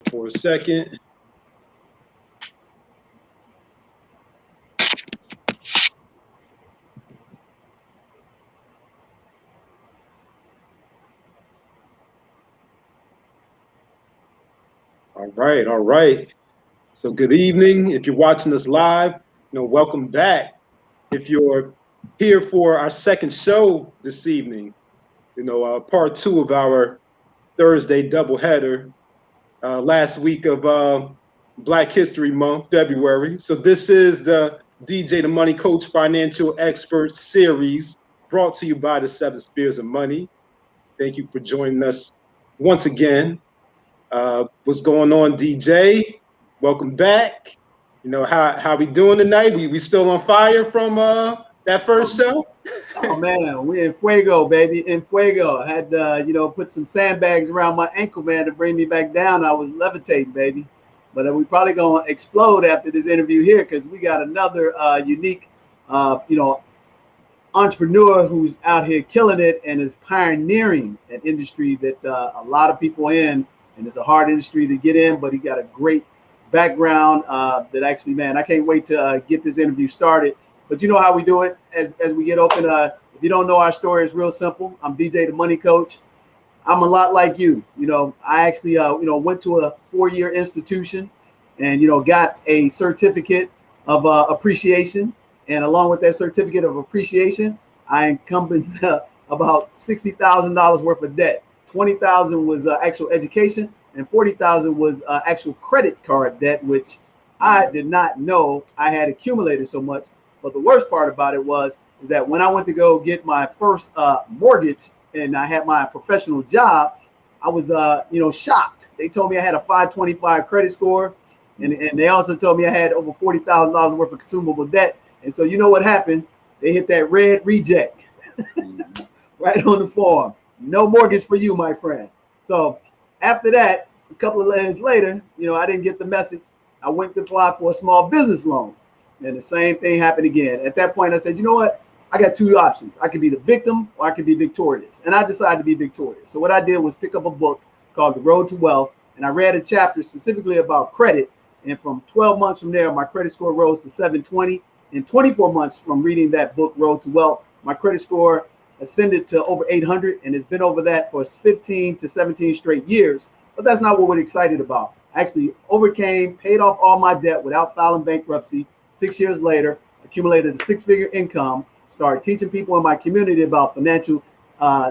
for a second. All right. So good evening. If you're watching us live, welcome back. If you're here for our second show this evening, part two of our Thursday doubleheader, last week of Black History Month, February. So this is the DJ the Money Coach Financial Expert Series brought to you by the Seven Spheres of Money. Thank you for joining us once again. What's going on, DJ? Welcome back. How we doing tonight? We still on fire from that first show? Oh man, we in fuego, baby, in fuego. I had put some sandbags around my ankle, man, to bring me back down. I was levitating, baby. But we probably gonna explode after this interview here because we got another unique, entrepreneur who's out here killing it and is pioneering an industry that a lot of people in, and it's a hard industry to get in. But he got a great background that actually, man, I can't wait to get this interview started. But you know how we do it as we get open. If you don't know our story, it's real simple. I'm DJ the Money Coach. I'm a lot like you. I actually, went to a 4-year institution and, got a certificate of appreciation. And along with that certificate of appreciation, I encumbered about $60,000 worth of debt. $20,000 was actual education, and $40,000 was actual credit card debt, which I did not know I had accumulated so much. But the worst part about it is that when I went to go get my first mortgage and I had my professional job, I was, shocked. They told me I had a 525 credit score, and they also told me I had over $40,000 worth of consumable debt. And so you know what happened? They hit that red reject right on the form. No mortgage for you, my friend. So after that, a couple of days later, I didn't get the message. I went to apply for a small business loan. And the same thing happened again. At that point, I said, you know what? I got two options. I could be the victim or I could be victorious. And I decided to be victorious. So what I did was pick up a book called The Road to Wealth. And I read a chapter specifically about credit. And from 12 months from there, my credit score rose to 720. In 24 months from reading that book, Road to Wealth, my credit score ascended to over 800. And it's been over that for 15 to 17 straight years. But that's not what we're excited about. I actually overcame, paid off all my debt without filing bankruptcy. 6 years later, accumulated a 6-figure income, started teaching people in my community about financial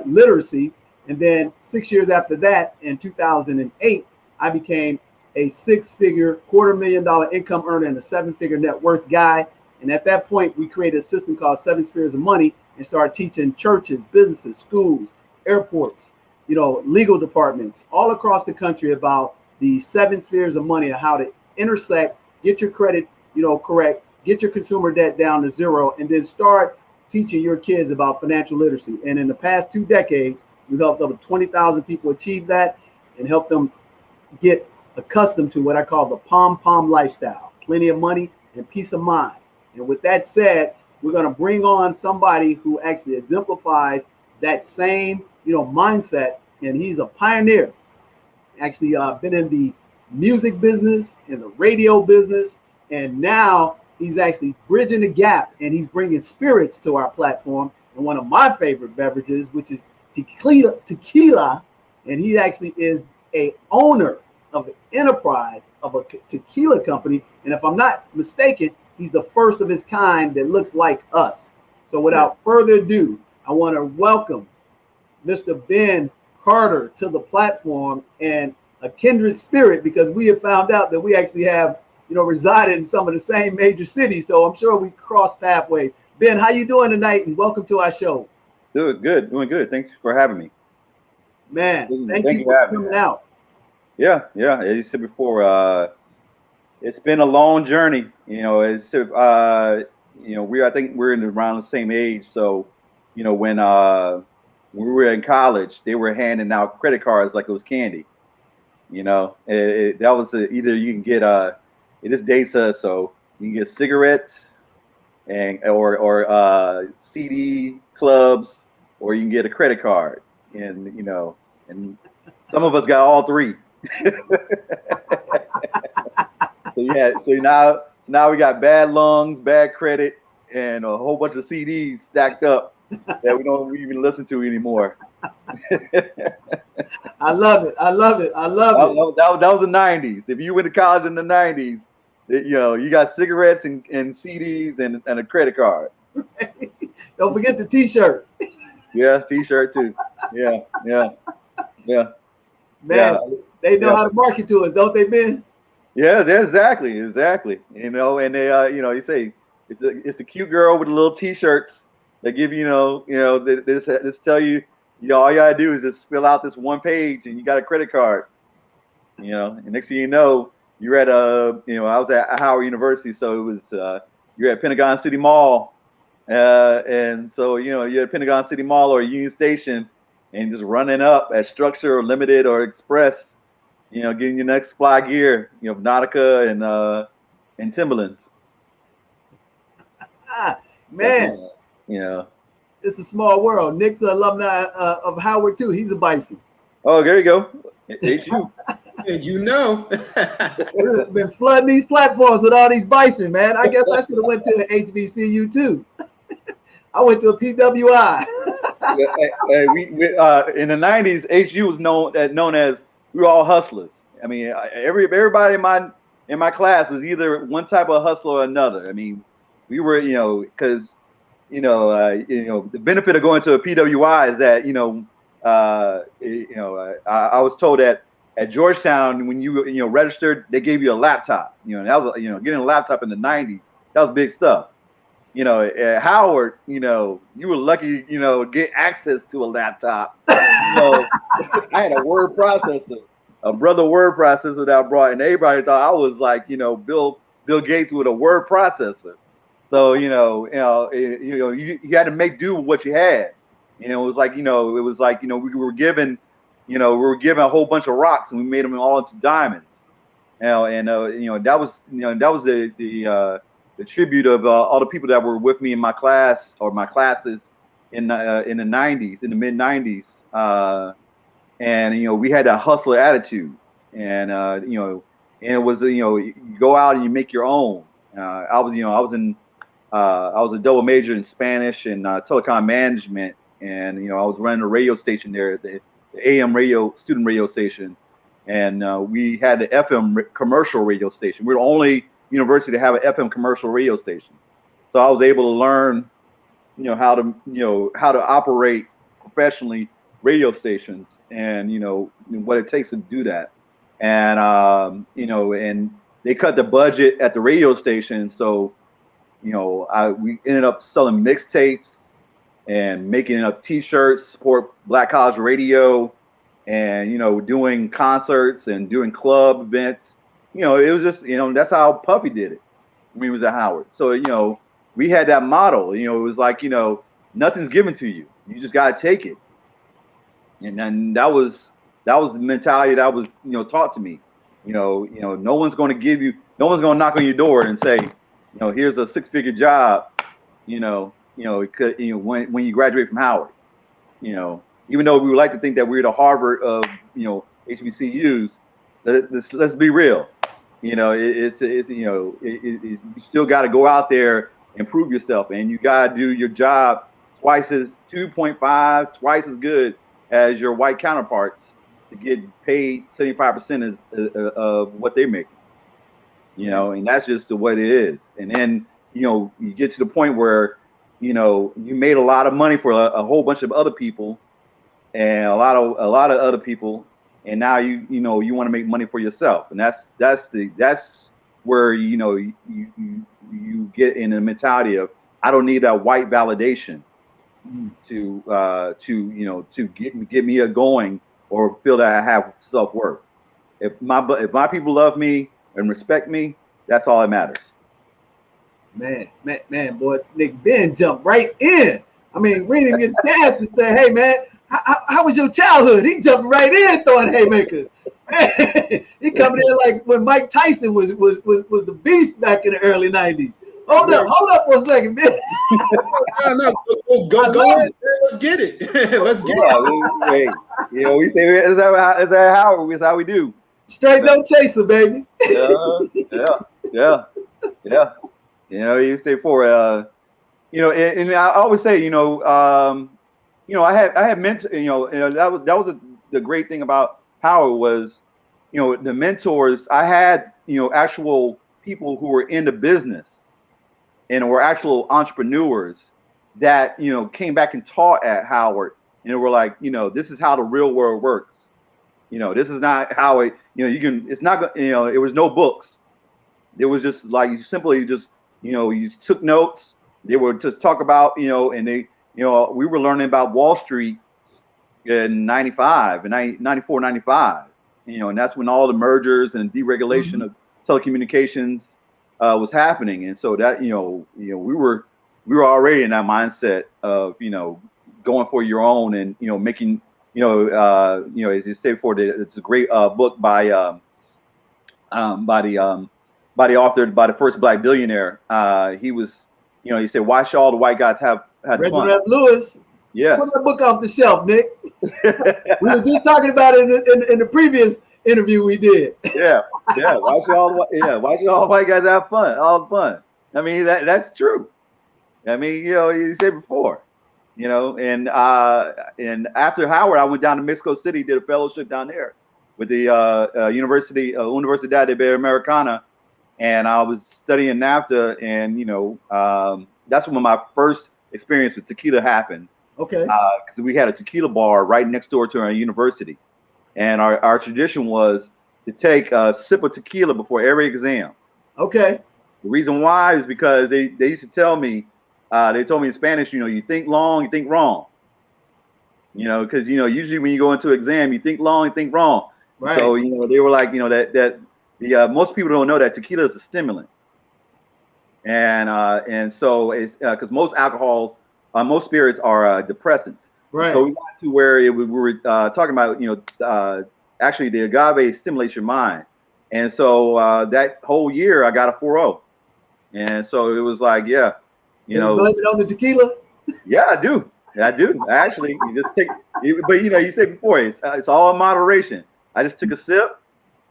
literacy. And then 6 years after that, in 2008, I became a 6-figure, $250,000 income earner and a 7-figure net worth guy. And at that point, we created a system called Seven Spheres of Money and started teaching churches, businesses, schools, airports, legal departments all across the country about the 7 spheres of money and how to intersect, get your credit correct, get your consumer debt down to zero, and then start teaching your kids about financial literacy. And in the past 2 decades, we've helped over 20,000 people achieve that and help them get accustomed to what I call the pom-pom lifestyle, plenty of money and peace of mind. And with that said, we're going to bring on somebody who actually exemplifies that same, mindset. And he's a pioneer. Actually, been in the music business, in the radio business, and now he's actually bridging the gap and he's bringing spirits to our platform. And one of my favorite beverages, which is tequila. And he actually is a owner of an enterprise of a tequila company. And if I'm not mistaken, he's the first of his kind that looks like us. So without further ado, I want to welcome Mr. Ben Carter to the platform, and a kindred spirit, because we have found out that we actually have resided in some of the same major cities. So I'm sure we cross pathways. Ben, how you doing tonight? And welcome to our show. Doing good. Thanks for having me. Man, thank you for coming out. Yeah. As you said before, it's been a long journey. I think we're in around the same age. So, when we were in college, they were handing out credit cards like it was candy. That was either you can get it just dates us, so you can get cigarettes or CD clubs, or you can get a credit card, and and some of us got all three. So now we got bad lungs, bad credit, and a whole bunch of CDs stacked up that we don't even listen to anymore. I love it. I love it. I love it. That was the 90s. If you went to college in the 90s, you got cigarettes and CDs and a credit card. Don't forget the T-shirt. Yeah, T-shirt too. Yeah. Man, they know how to market to us, don't they, Ben? Yeah, exactly. And they, you say it's a cute girl with the little T-shirts that give this tell you, all you gotta do is just fill out this one page and you got a credit card. And next thing you know, you're at I was at Howard University, so it was you're at Pentagon City Mall, and so you're at Pentagon City Mall or Union Station, and just running up at Structure or Limited or Express, getting your next fly gear, Nautica and Timberlands. Man, it's a small world. Nick's an alumni of Howard too. He's a Bison. Oh, there you go. HU. We've been flooding these platforms with all these Bison, man. I guess I should have went to HBCU too. I went to a PWI. In the 90s, HU was known as we were all hustlers. I mean, everybody in my class was either one type of hustler or another. I mean, we were, because the benefit of going to a PWI is that I was told that at Georgetown, when you registered, they gave you a laptop. That was getting a laptop in the 90s. That was big stuff. At Howard, you were lucky, to get access to a laptop. I had a word processor, a brother word processor that I brought, and everybody thought I was like, Bill Gates with a word processor. So you had to make do with what you had. It was like we were given a whole bunch of rocks and we made them all into diamonds. That was the tribute of all the people that were with me in my class or my classes in the 90s, in the mid 90s. We had that hustler attitude, and it was you go out and you make your own. I was a double major in Spanish and telecom management, and I was running a radio station there, the AM radio, student radio station, and we had the FM commercial radio station. We were the only university to have an FM commercial radio station, so I was able to learn, how to operate professionally radio stations, and what it takes to do that, and and they cut the budget at the radio station, so we ended up selling mixtapes and making up T-shirts, support Black College Radio, and doing concerts and doing club events. It was just that's how Puffy did it when he was at Howard. So we had that model. It was like nothing's given to you. You just gotta take it. And then that was the mentality that was taught to me. No one's going to give you, no one's going to knock on your door and say, here's a 6-figure job. When you graduate from Howard. Even though we would like to think that we're the Harvard of HBCUs, let's be real. You still got to go out there and prove yourself, and you got to do your job 2.5 twice as good as your white counterparts to get paid 75% of what they're making. And that's just the way it is. And then you get to the point where you made a lot of money for a whole bunch of other people, and a lot of other people, and now you want to make money for yourself, and that's where you get in the mentality of, I don't need that white validation to get me going or feel that I have self-worth. If my people love me and respect me, that's all that matters. Man, boy, Nick Ben jumped right in. I mean, we didn't get a chance to say, hey, man, how was your childhood? He jumped right in throwing haymakers. Man, he coming in like when Mike Tyson was the beast back in the early 90s. Hold up for a second, man. Go ahead. Let's get it. Let's get it. Hey, we say it's how we do. Straight no chaser, baby. Yeah. You know, you say for you know, and I always say, you know, I had mentor, that was the great thing about Howard was, you know, the mentors. I had, you know, actual people who were in the business and were actual entrepreneurs that, you know, came back and taught at Howard, and were like, you know, this is how the real world works. You know, this is not how it, you know, you can, it's not, you know, it was no books. It was just like, you simply just, you know, you took notes. They would just talk about, you know, and they, you know, we were learning about Wall Street in 95 and 94, 95, you know, and that's when all the mergers and deregulation of telecommunications was happening. And so that, you know, we were already in that mindset of, you know, going for your own and, you know, making, you know, as you say before, it's a great book by the author, by the first Black billionaire. He was, you know, he said, why should all the white guys had Reginald fun? Lewis. Yeah. Put that book off the shelf, Nick. We were just talking about it in the previous interview we did. Yeah. Why should all the white guys have fun? All the fun. I mean, that's true. I mean, you know, you said before, you know, and after Howard, I went down to Mexico City, did a fellowship down there with the Universidad Ibero Americana, and I was studying NAFTA, and you know, that's when my first experience with tequila happened. Okay. Because we had a tequila bar right next door to our university, and our tradition was to take a sip of tequila before every exam. Okay. The reason why is because they used to tell me, they told me in Spanish, you know, you think long, you think wrong. You know, because, you know, usually when you go into an exam, you think long, you think wrong. Right. So, you know, they were like, you know, that most people don't know that tequila is a stimulant. And so it's because most alcohols, most spirits are depressants. Right. So we got to where we were talking about, you know, actually the agave stimulates your mind. And so that whole year I got a 4.0. And so it was like, yeah, you know. Blame it on the tequila? Yeah, I do. Actually, you just take, but you know, you said before, it's all in moderation. I just took a sip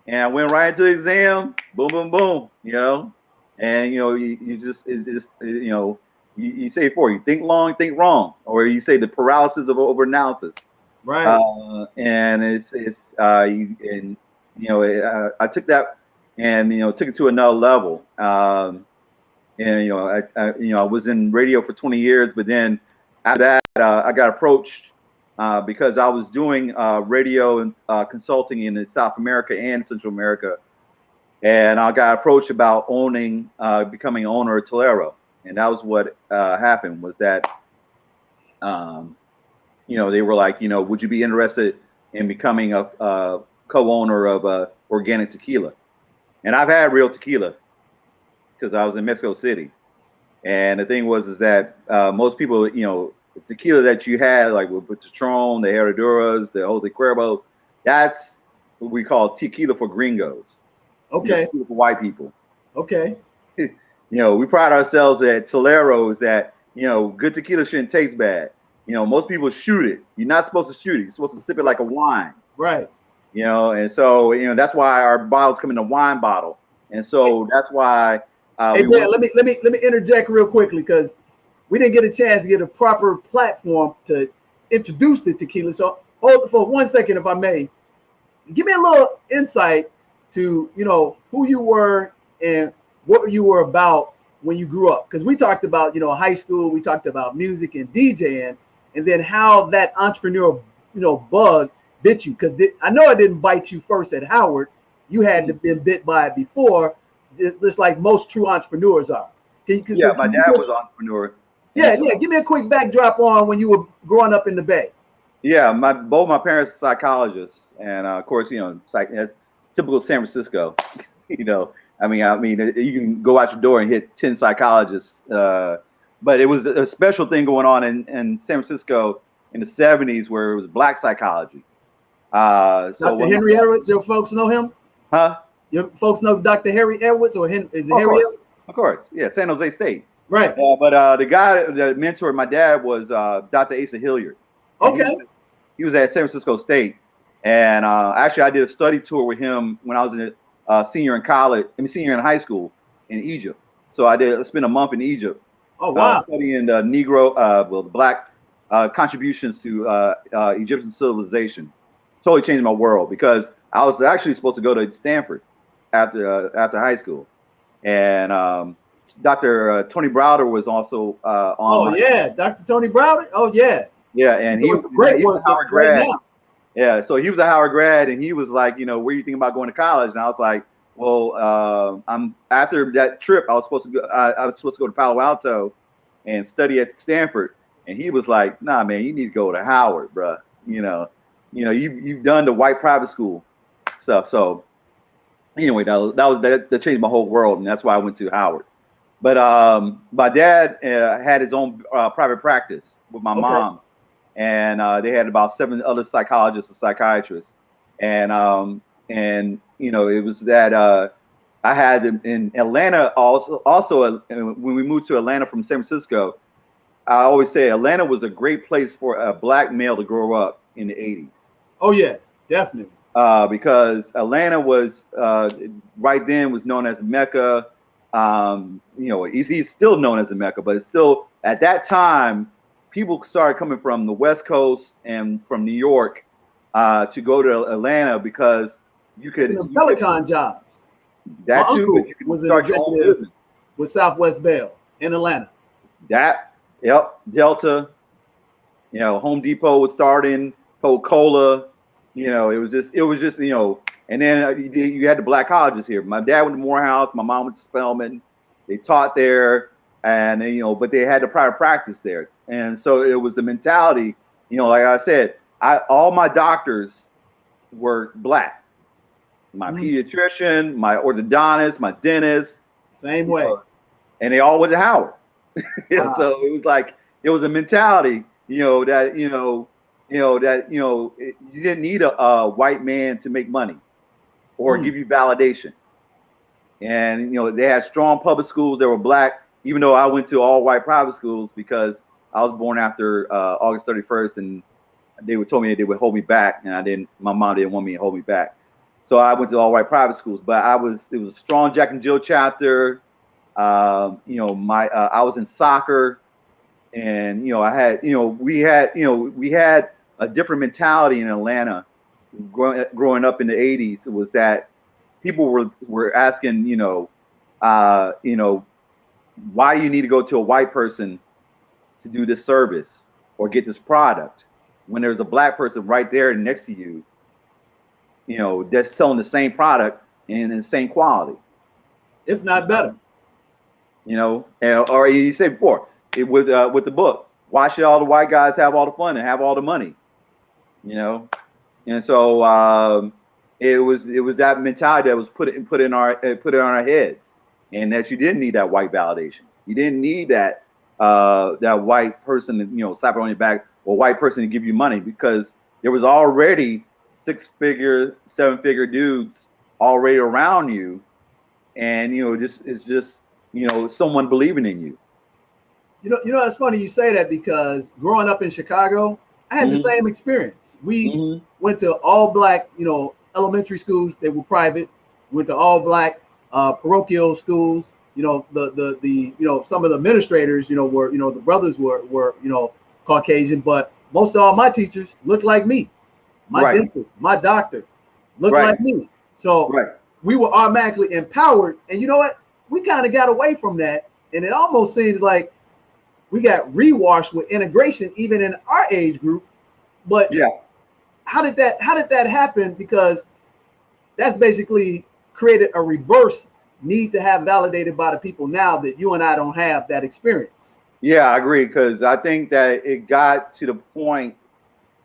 and I went right into the exam, boom, boom, boom, you know. And, you know, you know, you say before, you think long, think wrong, or you say the paralysis of overanalysis. Right. And you know, I took that and, you know, took it to another level. And, you know, I was in radio for 20 years, but then after that, I got approached because I was doing radio and consulting in South America and Central America. And I got approached about becoming an owner of Talero. And that was what happened, was that, you know, they were like, you know, would you be interested in becoming a co-owner of organic tequila? And I've had real tequila because I was in Mexico City. And the thing was, is that most people, you know, the tequila that you had, like with the Patron, the Herraduras, the Jose Cuervos, that's what we call tequila for gringos. Okay. Tequila for white people. Okay. You know, we pride ourselves at Talero that, you know, good tequila shouldn't taste bad. You know, most people shoot it. You're not supposed to shoot it. You're supposed to sip it like a wine. Right. You know, and so, you know, that's why our bottles come in a wine bottle. And so that's why. Hey, Dan, let me interject real quickly, because we didn't get a chance to get a proper platform to introduce the tequila. So hold for 1 second, if I may. Give me a little insight to, you know, who you were and what you were about when you grew up. Because we talked about, you know, high school, we talked about music and DJing, and then how that entrepreneurial, you know, bug bit you. Because I know it didn't bite you first at Howard. You had to been bit by it before, just like most true entrepreneurs are. My dad was an entrepreneur. Yeah. Give me a quick backdrop on when you were growing up in the Bay. Yeah, both my parents are psychologists, and of course, you know, typical San Francisco. You know, I mean, you can go out your door and hit 10 psychologists. But it was a special thing going on in San Francisco in the 70s, where it was black psychology. Dr. Henry Edwards, your folks know him? Huh? Your folks know Dr. Harry Edwards, or is it Harry Edwards? Of course, yeah, San Jose State. Right. But the guy that mentored my dad was Dr. Asa Hilliard. Okay. He was at San Francisco State, And actually, I did a study tour with him when I was senior in high school in Egypt. So I spent a month in Egypt. Oh, wow. Studying the the black contributions to Egyptian civilization. Totally changed my world because I was actually supposed to go to Stanford after high school, and Dr. Tony Browder was also on. Oh yeah, Dr. Tony Browder. Oh yeah. Yeah, and he was a Howard grad. Yeah, so he was a Howard grad, and he was like, where you think about going to college? And I was like, well, I'm after that trip, I was supposed to go to Palo Alto and study at Stanford, and he was like, nah, man, you need to go to Howard, bruh. You've done the white private school stuff. So anyway, that changed my whole world, and that's why I went to Howard. But my dad had his own private practice with my mom, and they had about 7 other psychologists and psychiatrists, and it was that I had in Atlanta also when we moved to Atlanta from San Francisco. I always say Atlanta was a great place for a black male to grow up in the 80s. Oh yeah, definitely. Because Atlanta was right then was known as Mecca. He's still known as a Mecca, but it's still at that time people started coming from the West Coast and from New York to go to Atlanta because you could telecom jobs. That too, but you could start your own business with Southwest Bell in Atlanta. Delta. Home Depot was starting, Coca-Cola. It was just and then you had the black colleges here. My dad went to Morehouse, my mom went to Spelman. They taught there, and but they had the private practice there. And so it was the mentality, like I said, all my doctors were black. My pediatrician, my orthodontist, my dentist. Same way. And they all went to Howard. So it was like, it was a mentality, that you didn't need a white man to make money or give you validation. And, they had strong public schools that were black, even though I went to all white private schools because I was born after August 31st, and they told me they would hold me back, and my mom didn't want me to hold me back. So I went to all white private schools, but it was a strong Jack and Jill chapter. I was in soccer, and we had a different mentality in Atlanta growing up in the 80s. It was that people were asking, why do you need to go to a white person to do this service or get this product when there's a black person right there next to you, that's selling the same product and the same quality, if not better. Or you said before with the book, why should all the white guys have all the fun and have all the money? And so it was that mentality that was put in our heads, and that you didn't need that white validation. You didn't need that white person to slap it on your back, or white person to give you money, because there was already 6-figure, 7-figure dudes already around you, and it's just someone believing in you. It's funny you say that, because growing up in Chicago, I had the same experience. We went to all black, elementary schools. They were private. Went to all black parochial schools. Some of the administrators, were, the brothers were Caucasian, but most of all my teachers looked like me. My dentist, my doctor looked like me. So we were automatically empowered. And you know what? We kind of got away from that. And it almost seemed like we got rewashed with integration, even in our age group. But how did that happen? Because that's basically created a reverse need to have validated by the people now that you and I don't have that experience. Yeah, I agree, because I think that it got to the point,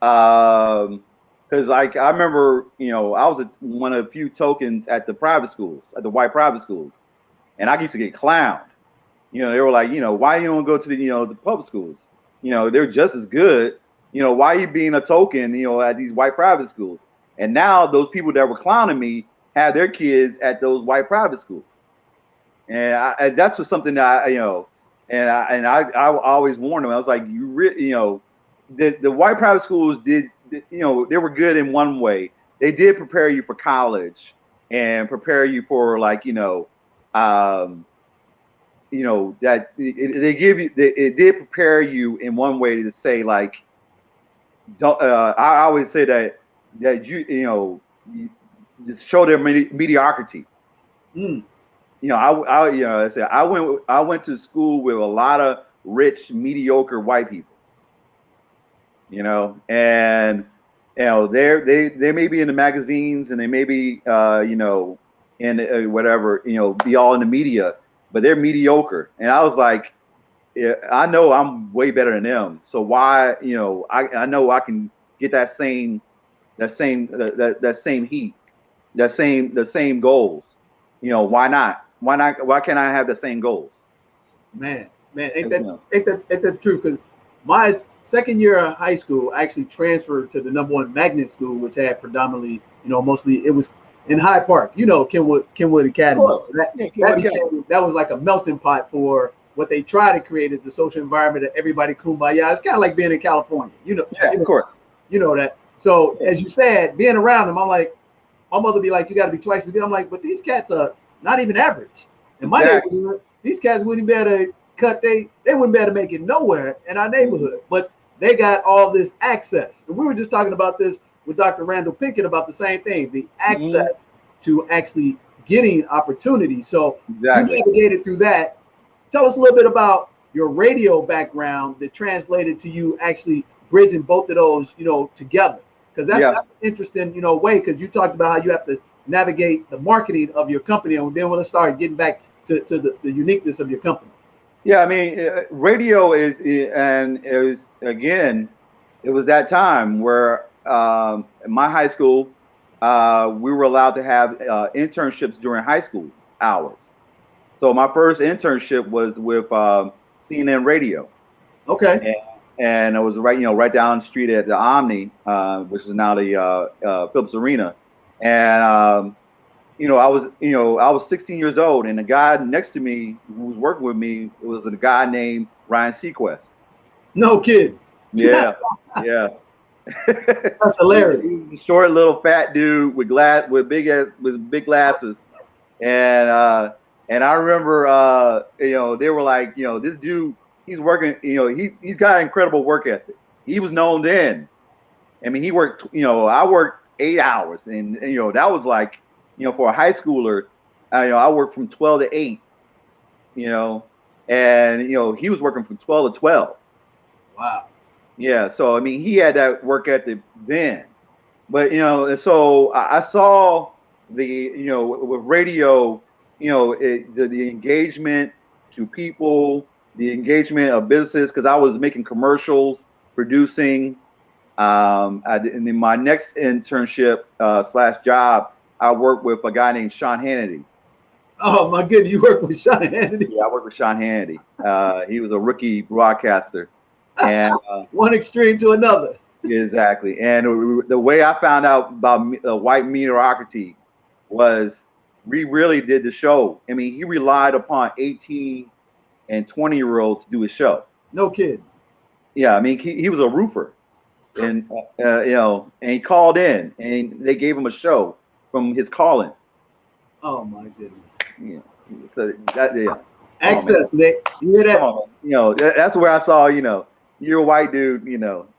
because I remember, I was one of the few tokens at the private schools, at the white private schools, and I used to get clowned. They were like, why you don't go to the public schools? They're just as good. Why are you being a token, at these white private schools? And now those people that were clowning me have their kids at those white private schools. And that's just something that I always warned them. I was like, the white private schools did they were good in one way. They did prepare you for college and prepare you for like, that they give you, it did prepare you in one way to say like, don't, I always say that you just show their mediocrity. Mm. I said I went to school with a lot of rich, mediocre white people. And they may be in the magazines and they may be in whatever, be all in the media, but they're mediocre. And I was like, yeah, I know I'm way better than them. So why, I know I can get that same heat, the same goals. Why not? Why can't I have the same goals? Man, ain't that the truth? Because my second year of high school, I actually transferred to the #1 magnet school, which had predominantly, mostly it was in Hyde Park, Kenwood Academy. That was like a melting pot for what they try to create is a social environment that everybody kumbaya. It's kind of like being in California, of course. You know that. So as you said, being around them, I'm like, my mother be like, you got to be twice as good. I'm like, but these cats are not even average. In my neighborhood, these cats wouldn't be able to cut. They wouldn't be able to make it nowhere in our neighborhood. But they got all this access. And we were just talking about this with Dr. Randall Pinkett about the same thing, the access to actually getting opportunities. So you navigated through that. Tell us a little bit about your radio background that translated to you actually bridging both of those, together. Because that's an interesting, way, because you talked about how you have to navigate the marketing of your company. And then we'll start getting back to the uniqueness of your company. Yeah, I mean, radio it was that time where in my high school, we were allowed to have internships during high school hours. So my first internship was with CNN Radio. Okay. And it was right down the street at the Omni, which is now the Phillips Arena. And I was 16 years old, and the guy next to me who was working with me was a guy named Ryan Sequest. No kid. Yeah. That's hilarious. He was a short, little, fat dude with big glasses, and I remember, they were like, this dude, he's working, he's got an incredible work ethic. He was known then. I mean, he worked, I worked 8 hours, and that was like, for a high schooler, I worked from 12 to 8, and he was working from 12 to 12. Wow. Yeah, so I mean, he had that work ethic then, but so I saw the with radio, the engagement to people, the engagement of businesses, because I was making commercials, producing. And in my next internship / job, I worked with a guy named Sean Hannity. Oh my goodness, you work with Sean Hannity? Yeah, I worked with Sean Hannity. He was a rookie broadcaster. And one extreme to another. Exactly. And the way I found out about white mediocrity was we really did the show. I mean, he relied upon 18 and 20-year-olds to do his show. No kid. Yeah, I mean, he was a roofer, and and he called in, and they gave him a show from his calling. Oh my goodness. Yeah. So that Access, Nick. You hear that? That's where I saw, you're a white dude,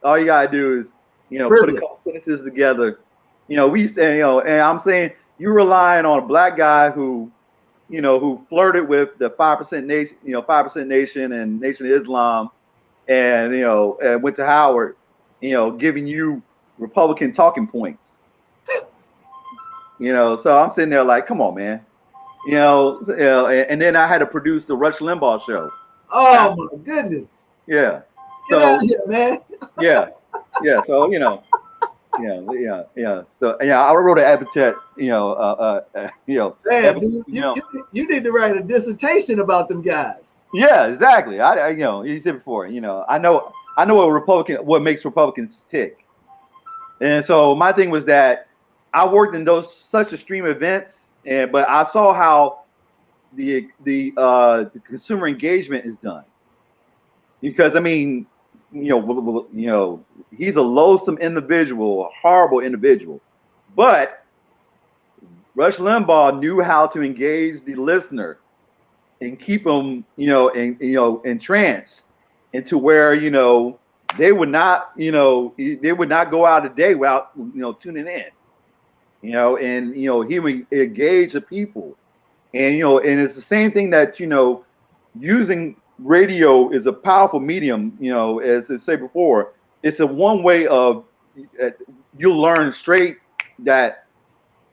all you gotta do is, put a couple sentences together. We used to, and I'm saying you're relying on a black guy who flirted with the 5% nation, 5% nation and Nation of Islam, and and went to Howard, giving you Republican talking points. So I'm sitting there like, come on, man. And then I had to produce the Rush Limbaugh show. Oh my goodness. Yeah. Get out of here, man. Yeah. So So I wrote an epithet. Man, you need to write a dissertation about them guys. Yeah, exactly. I you said before. I know what makes Republicans tick. And so my thing was that I worked in such extreme events, but I saw how the consumer engagement is done. Because I mean, he's a loathsome individual, a horrible individual. But Rush Limbaugh knew how to engage the listener and keep them, entranced into where, they would not go out a day without, tuning in, and, he would engage the people. And, and it's the same thing that, using radio is a powerful medium, as I said before. It's a one way of, you'll learn straight that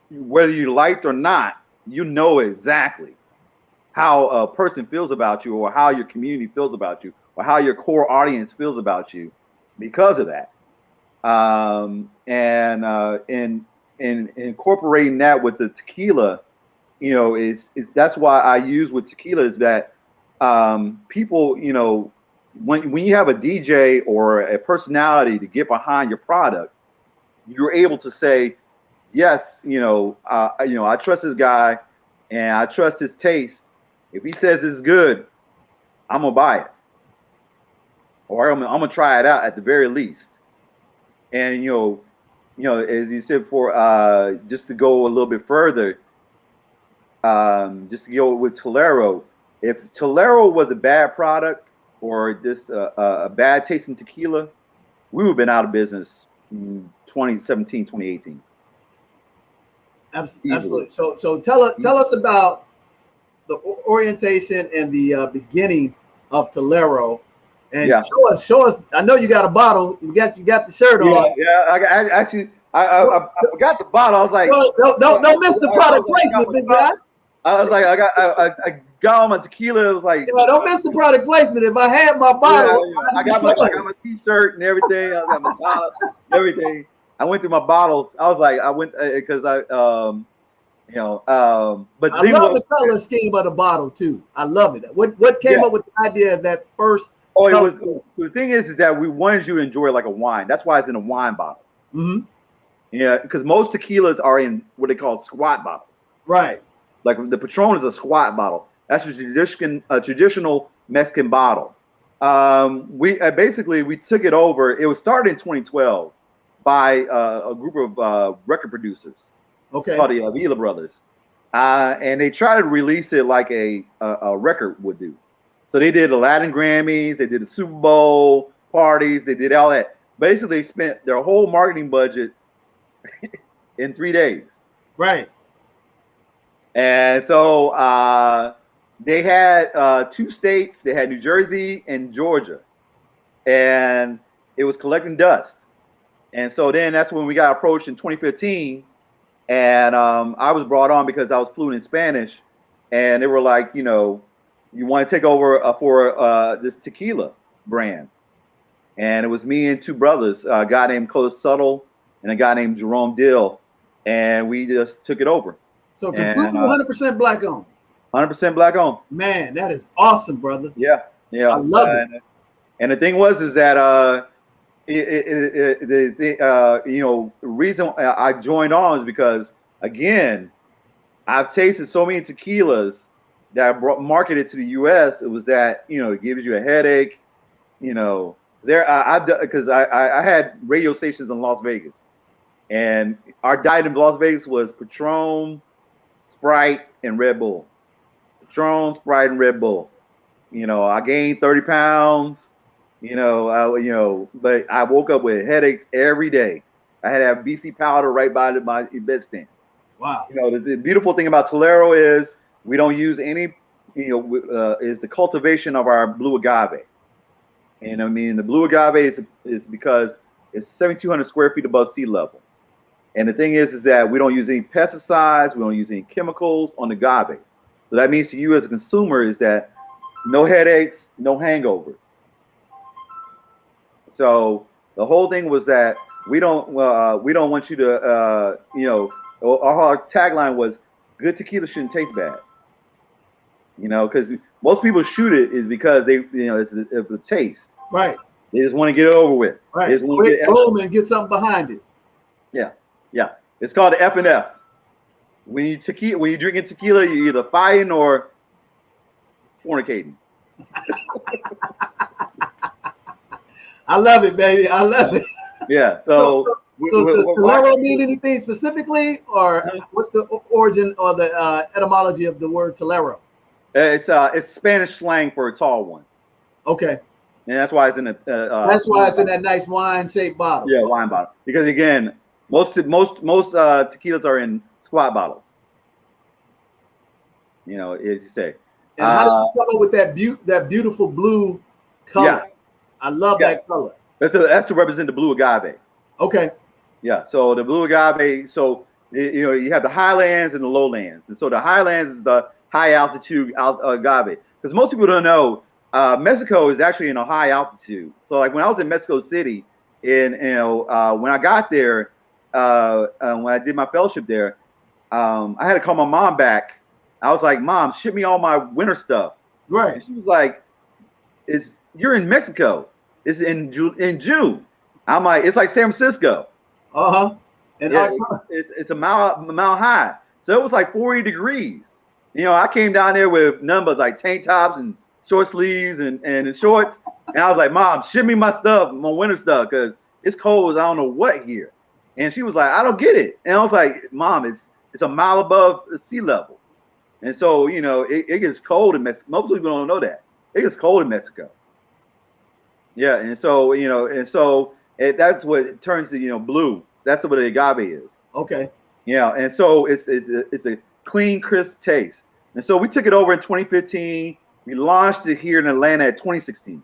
whether you liked or not, exactly how a person feels about you, or how your community feels about you, or how your core audience feels about you because of that. And incorporating that with the tequila, is that's why I use with tequila is that people, when you have a DJ or a personality to get behind your product, you're able to say, yes, I trust this guy and I trust his taste. If he says it's good, I'm gonna buy it, or I'm gonna try it out at the very least. And as you said before, just to go a little bit further, just to go with Talero. If Talero was a bad product or just a bad tasting tequila, we would have been out of business in 2017, 2018. Absolutely. So tell us about the orientation and the beginning of Talero, and show us. I know you got a bottle. You got the shirt on. Yeah. I forgot the bottle. I was like, don't miss the product placement, big guy. I was like, I got on my tequila. It was like, don't miss the product placement. If I had my bottle, I got my T-shirt and everything. I got my bottle, everything. I went through my bottles. I was like, because but I love the color scheme of the bottle too. I love it. What came up with the idea of that first? Oh, it was. The thing is that we wanted you to enjoy it like a wine. That's why it's in a wine bottle. Mm-hmm. Yeah, because most tequilas are in what they call squat bottles. Right. Like the Patron is a squat bottle. That's a traditional Mexican bottle. We took it over. It was started in 2012 by a group of record producers. Okay. Called the Avila Brothers, and they tried to release it like a record would do. So they did the Latin Grammys, they did the Super Bowl parties, they did all that. Basically, they spent their whole marketing budget in 3 days. Right. And so they had 2 states. They had New Jersey and Georgia, and it was collecting dust. And so then that's when we got approached in 2015. And I was brought on because I was fluent in Spanish, and they were like, you want to take over for this tequila brand. And it was me and 2 brothers, a guy named Cole Subtle and a guy named Jerome Dill, and we just took it over. So completely 100% black owned. 100% black owned. Man, that is awesome, brother. Yeah. I love it. And the thing is that the reason I joined on is because, again, I've tasted so many tequilas that I marketed to the U.S. It was that, it gives you a headache, because I had radio stations in Las Vegas, and our diet in Las Vegas was Patron, Sprite, and Red Bull. Patron, Sprite, and Red Bull. I gained 30 pounds. But I woke up with headaches every day. I had to have BC powder right by my bedstand. Wow. The beautiful thing about Talero is we don't use any, is the cultivation of our blue agave. And I mean, the blue agave is because it's 7,200 square feet above sea level. And the thing is that we don't use any pesticides. We don't use any chemicals on the agave. So that means to you as a consumer is that no headaches, no hangovers. So the whole thing was that we don't want you to our tagline was good tequila shouldn't taste bad. Because most people shoot it is because it's the taste. Right. They just want to get it over with. Right. They just want to boom and get something behind it. Yeah. It's called the F&F. When you drinking tequila, you're either fighting or fornicating. I love it, baby. I love it. Yeah. So does we're Talero mean anything specifically, or what's the origin or the etymology of the word Talero? It's Spanish slang for a tall one. Okay. And that's why it's in a. That's why it's in that nice wine-shaped bottle. Yeah, wine bottle. Because again, most tequilas are in squat bottles. You know, as you say. And how did you come up with that beautiful blue color? Yeah. I love that color. That's to represent the blue agave. Okay. Yeah. So the blue agave. So you have the highlands and the lowlands, and so the highlands is the high altitude agave. Because most people don't know, Mexico is actually in a high altitude. So like when I was in Mexico City, when I got there, when I did my fellowship there, I had to call my mom back. I was like, Mom, ship me all my winter stuff. Right. And she was like, you're in Mexico. It's in June. I'm like, it's like San Francisco. And yeah, it's a mile high. So it was like 40 degrees. You know, I came down there with none but like tank tops and short sleeves and shorts. And I was like, Mom, ship me my stuff, my winter stuff, because it's cold as I don't know what here. And she was like, I don't get it. And I was like, Mom, it's a mile above sea level. And so, you know, it gets cold in Mexico. Most people don't know that. It gets cold in Mexico. Yeah, and so, you know, that's what it turns to, you know, blue. That's what the agave is. Okay. Yeah, and so it's a clean, crisp taste. And so we took it over in 2015. We launched it here in Atlanta at 2016.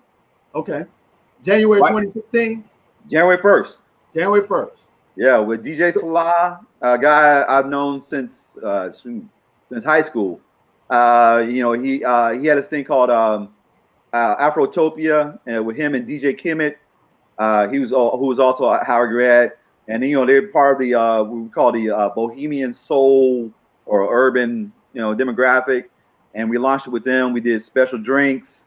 Okay. January 2016? January 1st. January 1st. Yeah, with DJ Salah, a guy I've known since high school. You know, he had this thing called Afrotopia, with him and DJ Kimmett. Who was also a Howard grad, and you know they're part of the what we call the Bohemian Soul or urban, you know, demographic, and we launched it with them. We did special drinks.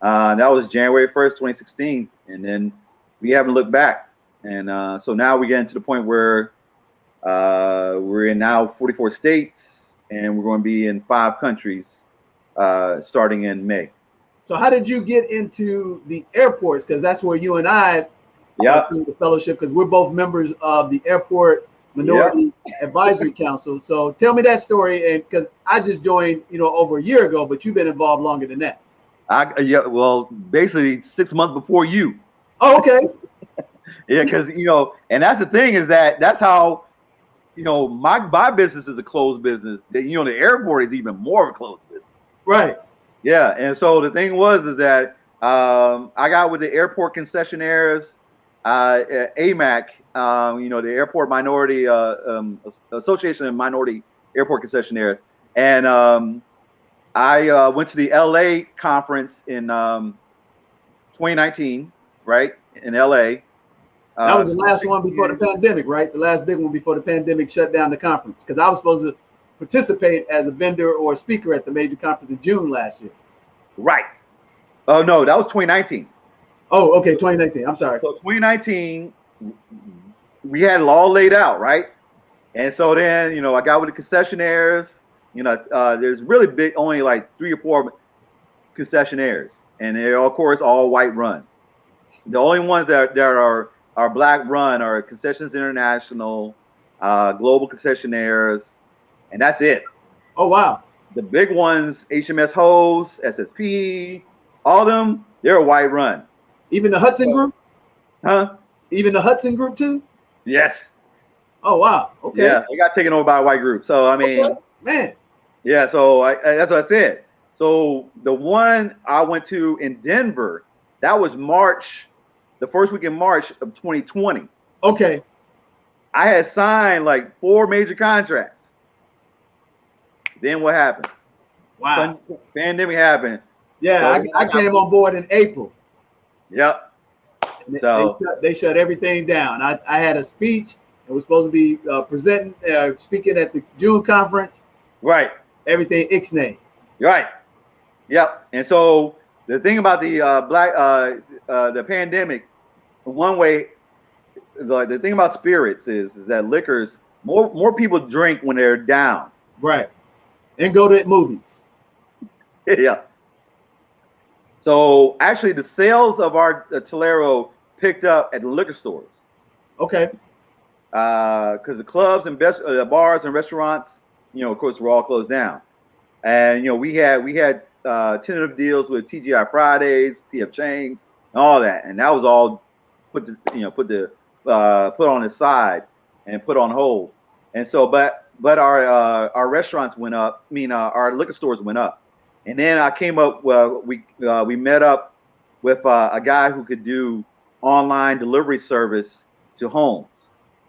That was January 1st, 2016, and then we haven't looked back. And so now we're getting to the point where we're in now 44 states, and we're going to be in 5 countries starting in May. So how did you get into the airports? Because that's where you and I through the fellowship, because we're both members of the Airport Minority Advisory Council. So tell me that story, and because I just joined, you know, over a year ago, but you've been involved longer than that. Well, basically 6 months before you. Oh, okay. Yeah, because you know, and that's the thing is that's how, you know, my business is a closed business. That, you know, the airport is even more of a closed business. Right. Yeah, and so the thing is that I got with the airport concessionaires, AMAC, you know, the Airport Minority Association of Minority Airport Concessionaires, and I went to the LA conference in 2019, right, in LA. That was the last one before the pandemic, right? The last big one before the pandemic shut down the conference, because I was supposed to participate as a vendor or a speaker at the major conference in June last year. Right. Oh no, that was 2019. Oh, okay, 2019. I'm sorry. So 2019, we had it all laid out, right? And so then, you know, I got with the concessionaires. You know, there's really big, only like 3 or 4 concessionaires, and they're of course all white run. The only ones that are black run are Concessions International, Global Concessionaires, and that's it. Oh wow. The big ones, HMS Hose, SSP, all of them, they're a white run. Even the Hudson Group? Huh? Even the Hudson Group too? Yes. Oh wow. Okay. Yeah, they got taken over by a white group. So I mean, okay. Man. Yeah. So that's what I said. So the one I went to in Denver, that was March, the first week in March of 2020. Okay. I had signed like 4 major contracts. Then what happened? Wow. Pandemic happened. Yeah, so I came on board in April. Yep. So they shut everything down. I had a speech. It was supposed to be speaking at the June conference. Right. Everything ixnay. Right. Yep. And so the thing about the the pandemic, one way, the thing about spirits is that liquors, more people drink when they're down. Right. And go to movies. Yeah. So actually, the sales of our Talero picked up at the liquor stores. Okay. Because the clubs and bars and restaurants, of course, were all closed down. And we had tentative deals with TGI Fridays, PF Chang's, and all that, and that was all put on the side and put on hold. And so, but our restaurants went up. Our liquor stores went up. And then I came up. We met up with a guy who could do online delivery service to homes.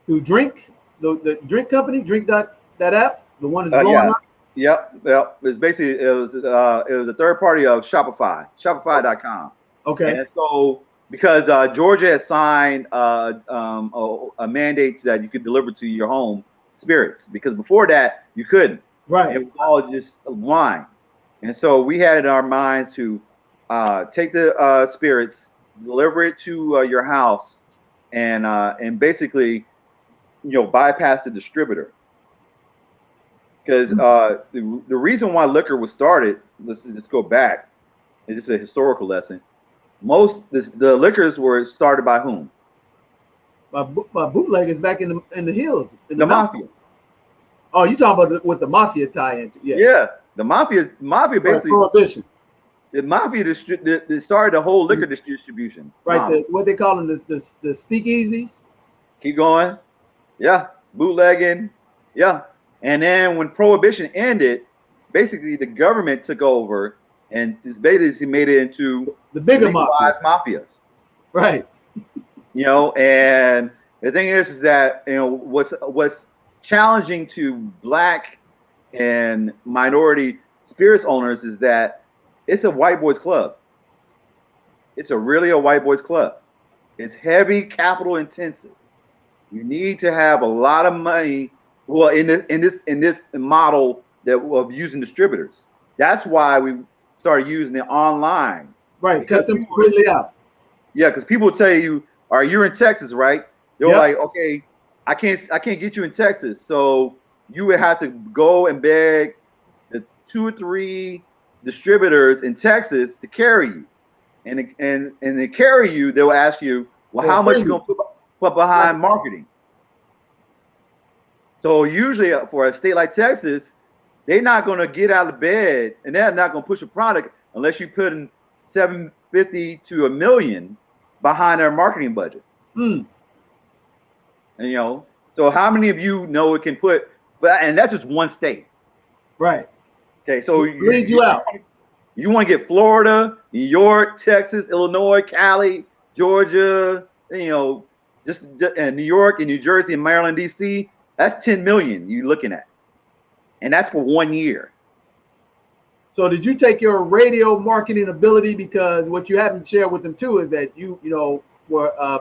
To Drink, the drink company, Drink that app, the one that's blowing up. Yep. It's basically it was a third party of Shopify, Shopify.com. Okay. And so because Georgia has signed a mandate that you could deliver to your home spirits, because before that you couldn't. Right. It was all just wine. And so we had in our minds to take the spirits, deliver it to your house, and basically, bypass the distributor. Because the reason why liquor was started, let's just go back. It's just a historical lesson. The liquors were started by whom? By bootleggers back in the hills. In the mafia. Oh, you talking about with the mafia tie-in? Yeah. Yeah. The mafia basically. Prohibition. The mafia they started the whole liquor distribution. Right. What they call them the speakeasies. Keep going. Yeah. Bootlegging. Yeah. And then when Prohibition ended, basically the government took over and just basically made it into the bigger mafias. Right. And the thing is that what's challenging to Black and minority spirits owners is that it's a white boys club. It's really a white boys club. It's heavy capital intensive. You need to have a lot of money. Well, in this model of using distributors, that's why we started using it online. Right, cut them completely out. Yeah, because people will tell you, "All right, you're in Texas, right?" They're like, "Okay, I can't get you in Texas, so you would have to go and beg the 2 or 3 distributors in Texas to carry you, and to carry you, they'll ask you, well, how much you gonna put behind marketing?" So usually for a state like Texas, they're not going to get out of bed and they're not going to push a product unless you put in $750,000 to $1 million behind their marketing budget. And so how many of you know it can put? And that's just one state. Right. Okay. So read you out. You want to get Florida, New York, Texas, Illinois, Cali, Georgia, just and New York and New Jersey and Maryland, DC. That's 10 million you're looking at. And that's for 1 year. So did you take your radio marketing ability, because what you haven't shared with them too is that you were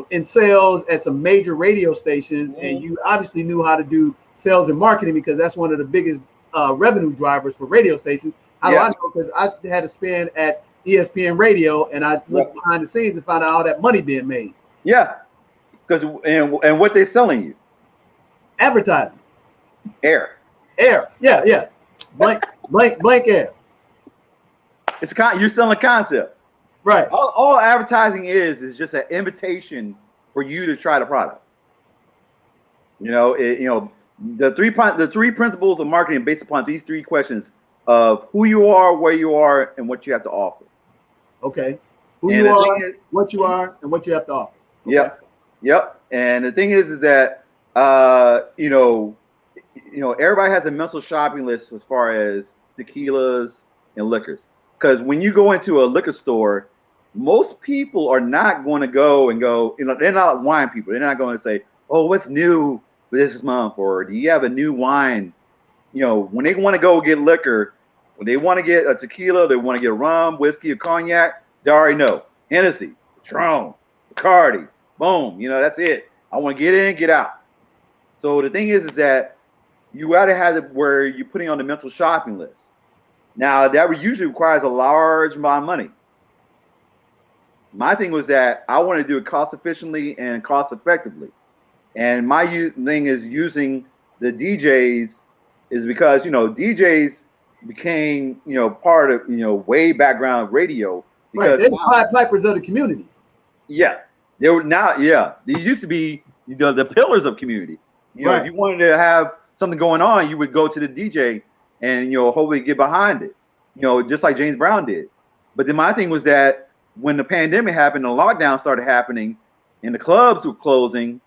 in sales at some major radio stations, and you obviously knew how to do sales and marketing, because that's one of the biggest revenue drivers for radio stations. How do I know? Because I had a spin at ESPN Radio, and I looked behind the scenes to find out all that money being made. Yeah. Because and what they're selling you? Advertising. Air. Yeah. Blank air. It's you're selling a concept. Right. All advertising is just an invitation for you to try the product. The three principles of marketing based upon these 3 questions of who you are, where you are, and what you have to offer. Okay. Who you are, what you are, and what you have to offer. Okay. Yep. And the thing is that everybody has a mental shopping list as far as tequilas and liquors. Because when you go into a liquor store, most people are not going to go, they're not wine people. They're not going to say, "Oh, what's new for this month?" Or, "Do you have a new wine?" When they want to go get liquor, when they want to get a tequila, they want to get rum, whiskey, or cognac, they already know. Hennessy, Patron, Bacardi, boom. That's it. I want to get in, get out. So the thing is that you got to have it where you're putting on the mental shopping list. Now, that usually requires a large amount of money. My thing was that I want to do it cost efficiently and cost effectively. And my thing is using the DJs is because, DJs became, part of, way background radio. Because they're the Pied Pipers of the community. Yeah. They were now, yeah. These used to be the pillars of community. If you wanted to have something going on, you would go to the DJ and hopefully get behind it. Just like James Brown did. But then my thing was that when the pandemic happened, the lockdown started happening, and the clubs were closing.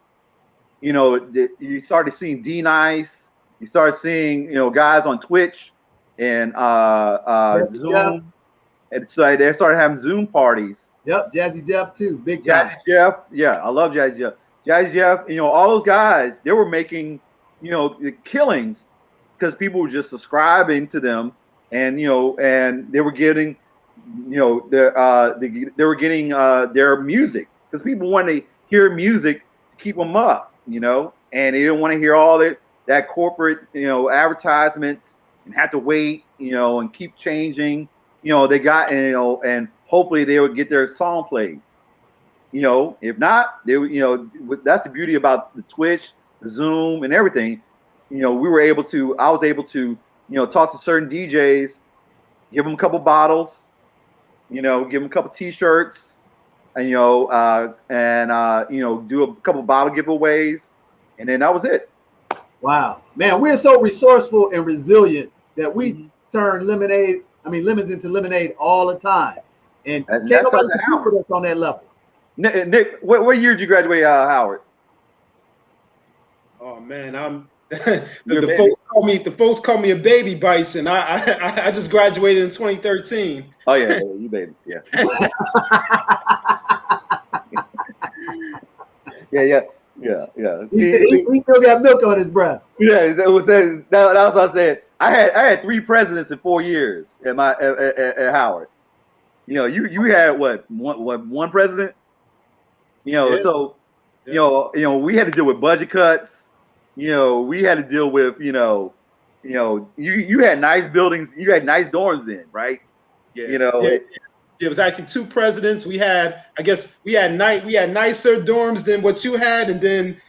You started seeing D-Nice. You started seeing guys on Twitch and Zoom, and so they started having Zoom parties. Yep, Jazzy Jeff too, big time. Jazzy Jeff, yeah, I love Jazzy Jeff. Jazzy Jeff, all those guys, they were making, the killings because people were just subscribing to them, and and they were getting, they were getting their music because people wanted to hear music to keep them up, and they didn't want to hear all that corporate, advertisements and have to wait, and keep changing. They got, and hopefully they would get their song played. If not, they would, that's the beauty about the Twitch, the Zoom, and everything. I was able to, talk to certain DJs, give them a couple bottles, give them a couple T-shirts, and do a couple bottle giveaways, and then that was it. Wow, man, we're so resourceful and resilient that we turn lemons into lemonade all the time, and can't nobody compete with us on that level. Nick, what year did you graduate, Howard? Oh man, I'm the folks call me a baby Bison. I just graduated in 2013. Oh yeah, you baby, yeah. yeah. He still got milk on his breath. Yeah, that was what I said. I had 3 presidents in 4 years at Howard. You had what one president? So we had to deal with budget cuts. We had to deal with you had nice buildings, you had nice dorms in, right? Yeah. It was actually 2 presidents. We had nicer dorms than what you had, and then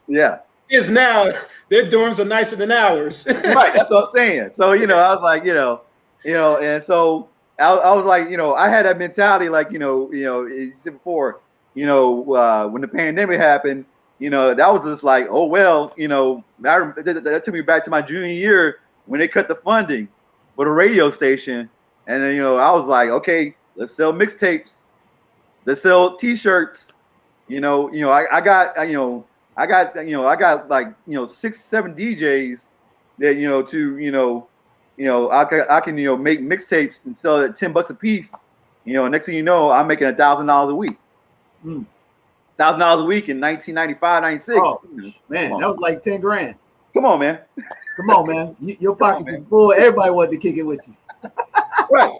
is now their dorms are nicer than ours. Right, that's what I'm saying. So I was like, and so I was like, I had that mentality, like you said before, when the pandemic happened, that was just like, oh well, that took me back to my junior year when they cut the funding for the radio station, and then I was like, okay, let's sell mixtapes, let's sell T-shirts. I got like 6-7 DJs that I can make mixtapes and sell it at $10 a piece. Next thing you know, I'm making $1,000 a week. $1,000 a week in 1995, 96. Oh man, that was like 10 grand. Come on, man. Come on, man. Your pockets are full. Everybody wanted to kick it with you. Right.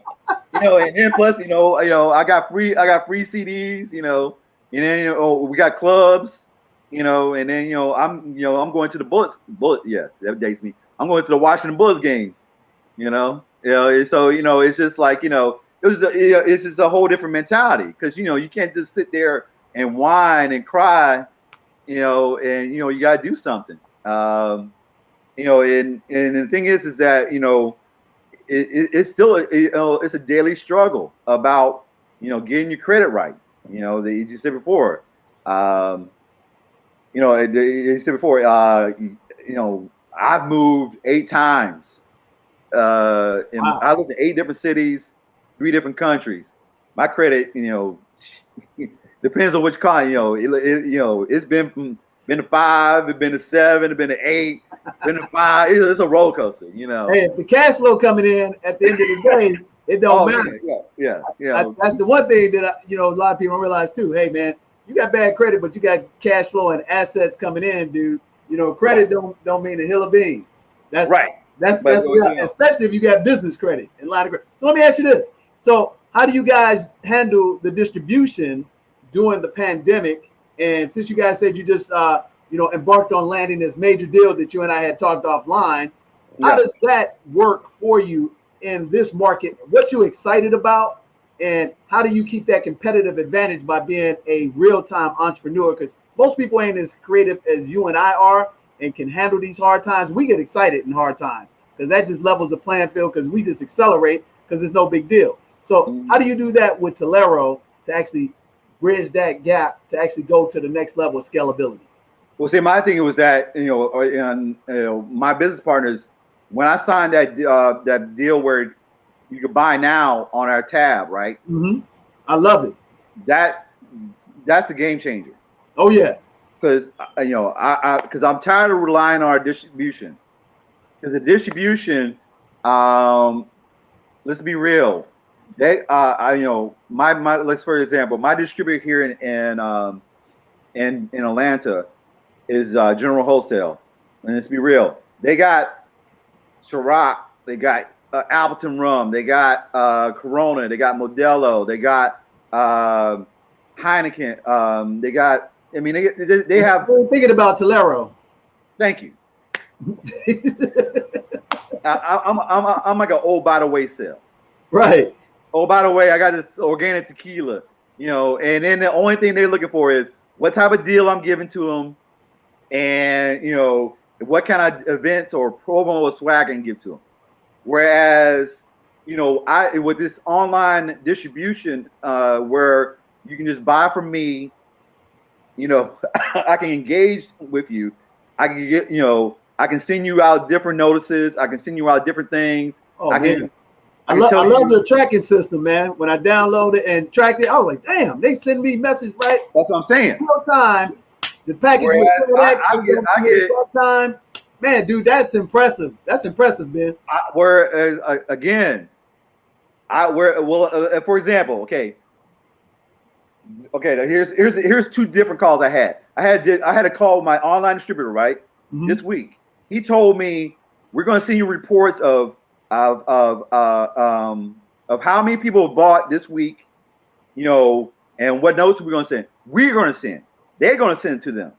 And then plus, I got free CDs, and then we got clubs, and then I'm going to the Bullets. Yeah, that dates me. I'm going to the Washington Bullets games, so it's just like it's just a whole different mentality because you can't just sit there and whine and cry, and you got to do something, and the thing is that it's still it's a daily struggle about getting your credit right. That you said before. You said before. I've moved 8 times. Wow. I lived in 8 different cities, 3 different countries. My credit, depends on which kind. It's been a 5, it's been a 7, it's been an 8, been a 5. It's a roller coaster. Hey, if the cash flow coming in at the end of the day, it don't matter. Yeah. That's the one thing that a lot of people don't realize too. Hey, man, you got bad credit, but you got cash flow and assets coming in, dude. Credit don't mean a hill of beans. That's right. That's especially if you got business credit and a lot of credit. So let me ask you this. So how do you guys handle the distribution during the pandemic? And since you guys said you just embarked on landing this major deal that you and I had talked offline, how does that work for you in this market? What you excited about, and how do you keep that competitive advantage by being a real-time entrepreneur? Because most people ain't as creative as you and I are and can handle these hard times. We get excited in hard times because that just levels the playing field because we just accelerate because it's no big deal. So how do you do that with Talero to actually bridge that gap to actually go to the next level of scalability? Well, see, my thing was that my business partners, when I signed that deal where you could buy now on our tab, right? Mm-hmm. I love it. That's a game changer. Oh yeah. Because because I'm tired of relying on our distribution. Because the distribution, let's be real. They, let's for example, my distributor here in Atlanta is General Wholesale, and let's be real. They got Ciroc, they got Appleton Rum, they got Corona, they got Modelo, they got Heineken, they got. I mean, they have. I'm thinking about Talero. Thank you. I'm like an old by the way sale. Right. Oh, by the way, I got this organic tequila, and then the only thing they're looking for is what type of deal I'm giving to them, and what kind of events or promo or swag I can give to them. Whereas, with this online distribution, where you can just buy from me, I can engage with you. I can get, I can send you out different notices. I can send you out different things. Oh, I love the tracking system, man. When I download it and tracked it, I was like, damn, they send me message right. That's what I'm saying. Real time. The package was I get time. Man, dude, that's impressive. That's impressive, man. Again, for example, okay, here's two different calls I had. I had a call with my online distributor, right? Mm-hmm. This week. He told me we're going to send you reports of how many people have bought this week, and what notes we're going to send. We're going to send. They're going to send to them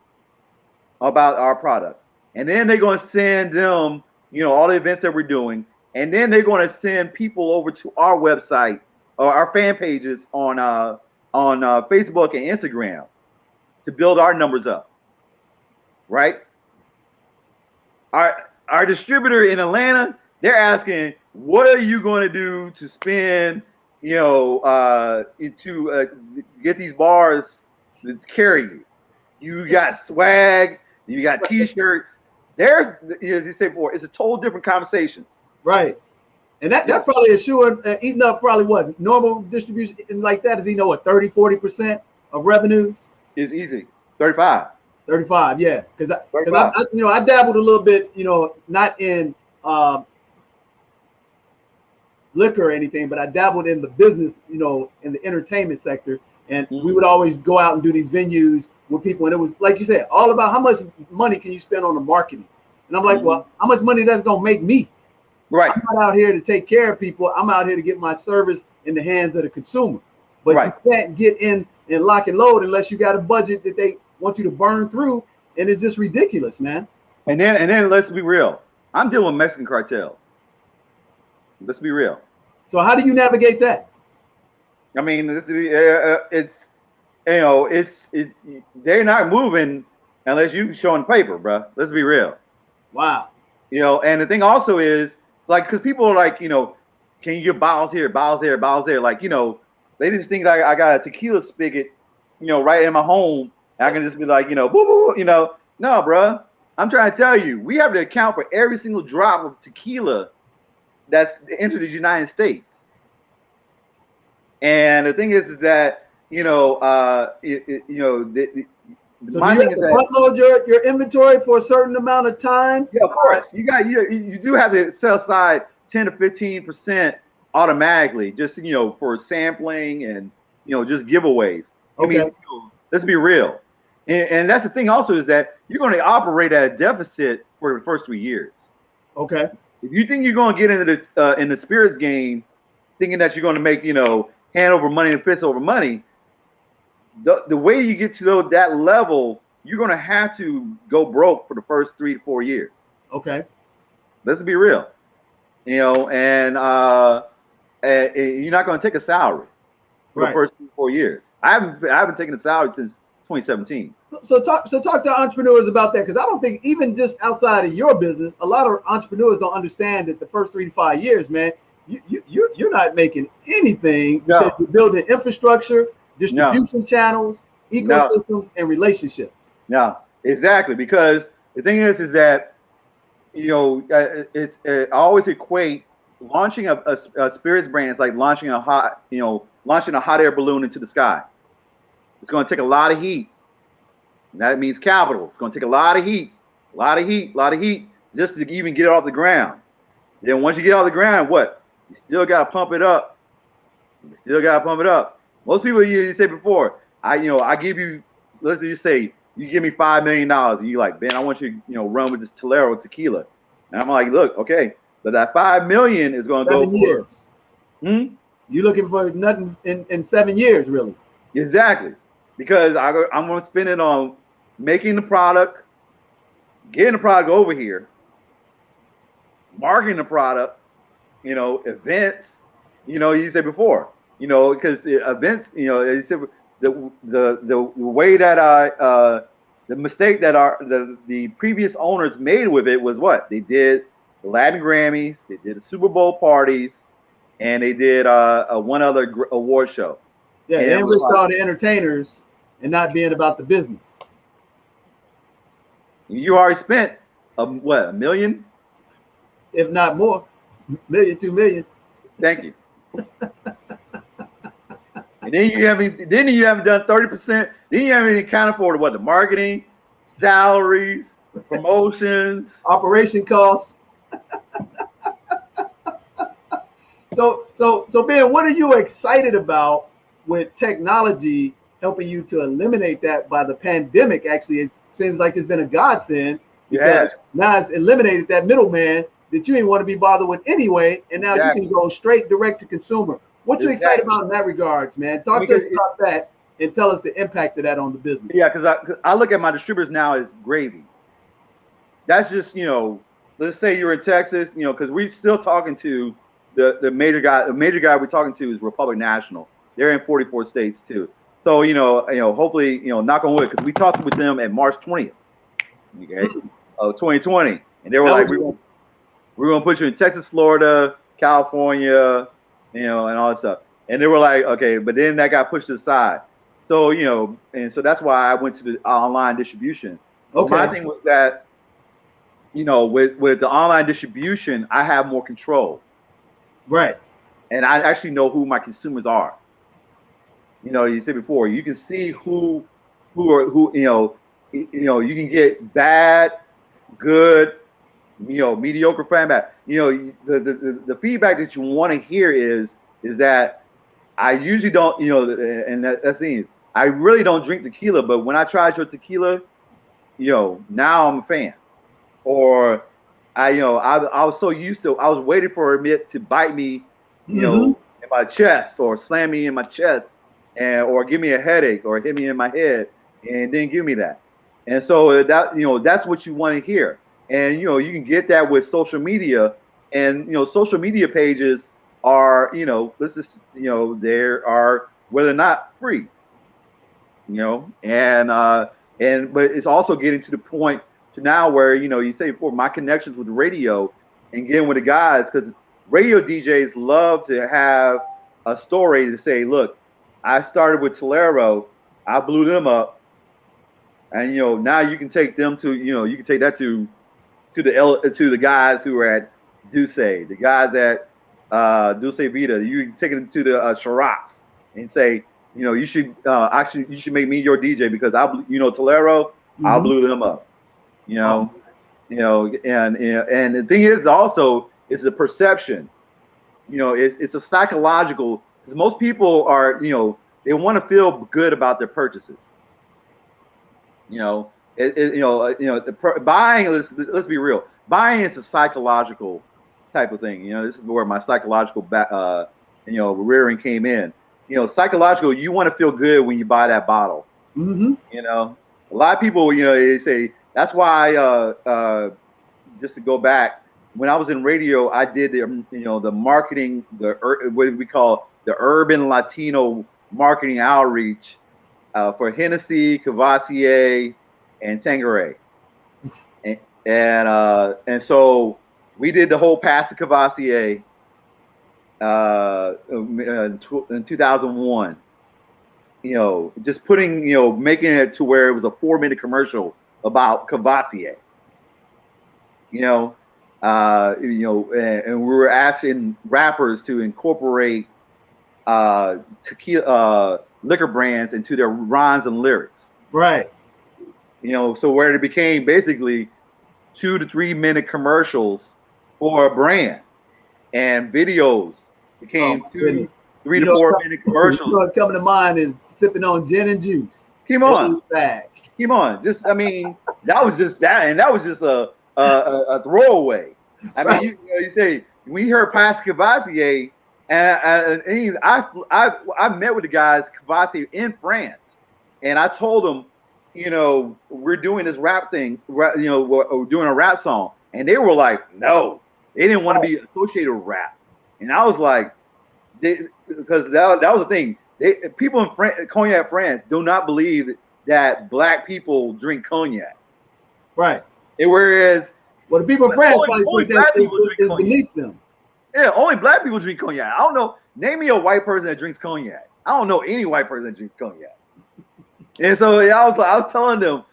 about our product, and then they're going to send them, all the events that we're doing, and then they're going to send people over to our website or our fan pages on Facebook and Instagram to build our numbers up, right? Our distributor in Atlanta, they're asking, what are you going to do to spend, to get these bars to carry you? You got swag, you got T-shirts. There's, as you said before, it's a total different conversation. Right. And that probably is sure eating up probably what normal distribution like that is 30-40% of revenues. It's easy. 35. 35, yeah. Because I dabbled a little bit, not in liquor or anything, but I dabbled in the business, in the entertainment sector. And we would always go out and do these venues with people. And it was, like you said, all about how much money can you spend on the marketing. And I'm like, well, how much money that's going to make me? Right. I'm not out here to take care of people. I'm out here to get my service in the hands of the consumer. But you can't get in and lock and load unless you got a budget that they want you to burn through. And it's just ridiculous, man. And then let's be real. I'm dealing with Mexican cartels. Let's be real. So how do you navigate that? I mean, they're not moving unless you showing paper, bro. Let's be real. Wow. And the thing also is like, because people are like, can you get bottles here, bottles there, bottles there? Like, they just think like I got a tequila spigot, right in my home. And I can just be like, boo, boo, boo, no, bro. I'm trying to tell you, we have to account for every single drop of tequila that's entered the United States. And the thing is that, So do you have to front load your inventory for a certain amount of time? Yeah, of course. You do have to set aside 10 to 15% automatically, just for sampling and just giveaways. Okay. I mean, let's be real. And that's the thing also is that you're going to operate at a deficit for the first 3 years. Okay. If you think you're going to get into the in the spirits game, thinking that you're going to make hand over money and fist over money, the way you get to that level, you're going to have to go broke for the first 3 to 4 years. Okay. Let's be real. And you're not going to take a salary for the first 3 to 4 years. I haven't taken a salary since 2017. So talk to entrepreneurs about that, because I don't think even just outside of your business, a lot of entrepreneurs don't understand that the first 3 to 5 years, man, you're not making anything because you're building infrastructure. distribution channels, ecosystems, and relationships. No, exactly. Because the thing is that, I always equate launching a spirits brand is like launching a hot air balloon into the sky. It's going to take a lot of heat. And that means capital. It's going to take a lot of heat, just to even get it off the ground. Then once you get off the ground, what? You still got to pump it up. Most people, you said before, I give you, let's just say, you give me $5 million, and you're like, Ben, I want you to, run with this Talero tequila. And I'm like, look, okay, but that $5 million is going to go 7 years. You're looking for nothing in 7 years, really. Exactly. Because I'm going to spend it on making the product, getting the product over here, marketing the product, events, you said before, because events, you said the way that the mistake that the previous owners made with it was what? They did the Latin Grammys, they did the Super Bowl parties, and they did one other award show. Yeah, and they enriched all the entertainers and not being about the business. You already spent $1 million? If not more, $1 million, $2 million. Thank you. And then you haven't done 30%. Then you haven't even accounted for the marketing, salaries, promotions, operation costs. So Ben, what are you excited about with technology helping you to eliminate that by the pandemic? Actually, it seems like it's been a godsend because now it's eliminated that middleman that you didn't want to be bothered with anyway, and now you can go straight direct to consumer. What you excited about in that regards, man? Talk to us about that and tell us the impact of that on the business. Yeah, because I look at my distributors now as gravy. That's just, let's say you're in Texas, because we're still talking to the major guy. The major guy we're talking to is Republic National. They're in 44 states too. So, hopefully, knock on wood, because we talked with them at March 20th, of 2020. And they were like, we're going to put you in Texas, Florida, California, and all that stuff. And they were like, okay, but then that got pushed aside. So, and so that's why I went to the online distribution. Okay. My thing was that, with the online distribution, I have more control. Right. And I actually know who my consumers are. You said before, you can see who you can get bad, good, mediocre feedback. The feedback that you want to hear is that I usually don't, and that's the thing. I really don't drink tequila, but when I tried your tequila, now I'm a fan. Or I was so used to, I was waiting for it to bite me, in my chest or slam me in my chest, or give me a headache or hit me in my head, and didn't give me that. And so that's what you want to hear. And you can get that with social media, and social media pages are let's just there are whether or not free, and but it's also getting to the point to now where you say before, my connections with radio and getting with the guys, because radio DJs love to have a story to say, look, I started with Talero, I blew them up, and now you can take them to you can take that to the guys who are at Duce, the guys at Dulce Vita. You can take them to the Shiraz and say, you should you should make me your DJ because Talero, I blew them up. And the thing is also, it's the perception. It's a psychological, because most people are, they want to feel good about their purchases. Buying. Let's be real. Buying is a psychological type of thing. This is where my psychological rearing came in. Psychological. You want to feel good when you buy that bottle. A lot of people, they say that's why. Just to go back, when I was in radio, I did the marketing, what we call the urban Latino marketing outreach for Hennessy, Cavassier, and Tanqueray, and so we did the whole pass to Cavassier in 2001, just putting, making it to where it was a 4-minute commercial about Cavassier. And we were asking rappers to incorporate tequila liquor brands into their rhymes and lyrics. Right. So where it became basically 2 to 3 minute commercials for a brand, and videos became 2, 3 to 4 minute commercials. What's coming to mind is sipping on gin and juice. Come on, back. Come on. That was just that, and that was just a throwaway. You say we heard past Cavassier, and I met with the guys Cavassier in France, and I told them, we're doing this rap thing, we're doing a rap song, and they were like, no, they didn't want to be associated with rap, and I was like, because that was the thing. People in Cognac, France, do not believe that black people drink cognac. Right. Whereas, the people in France probably think that is beneath them. Yeah, only black people drink cognac. I don't know. Name me a white person that drinks cognac. I don't know any white person that drinks cognac. And so I was telling them,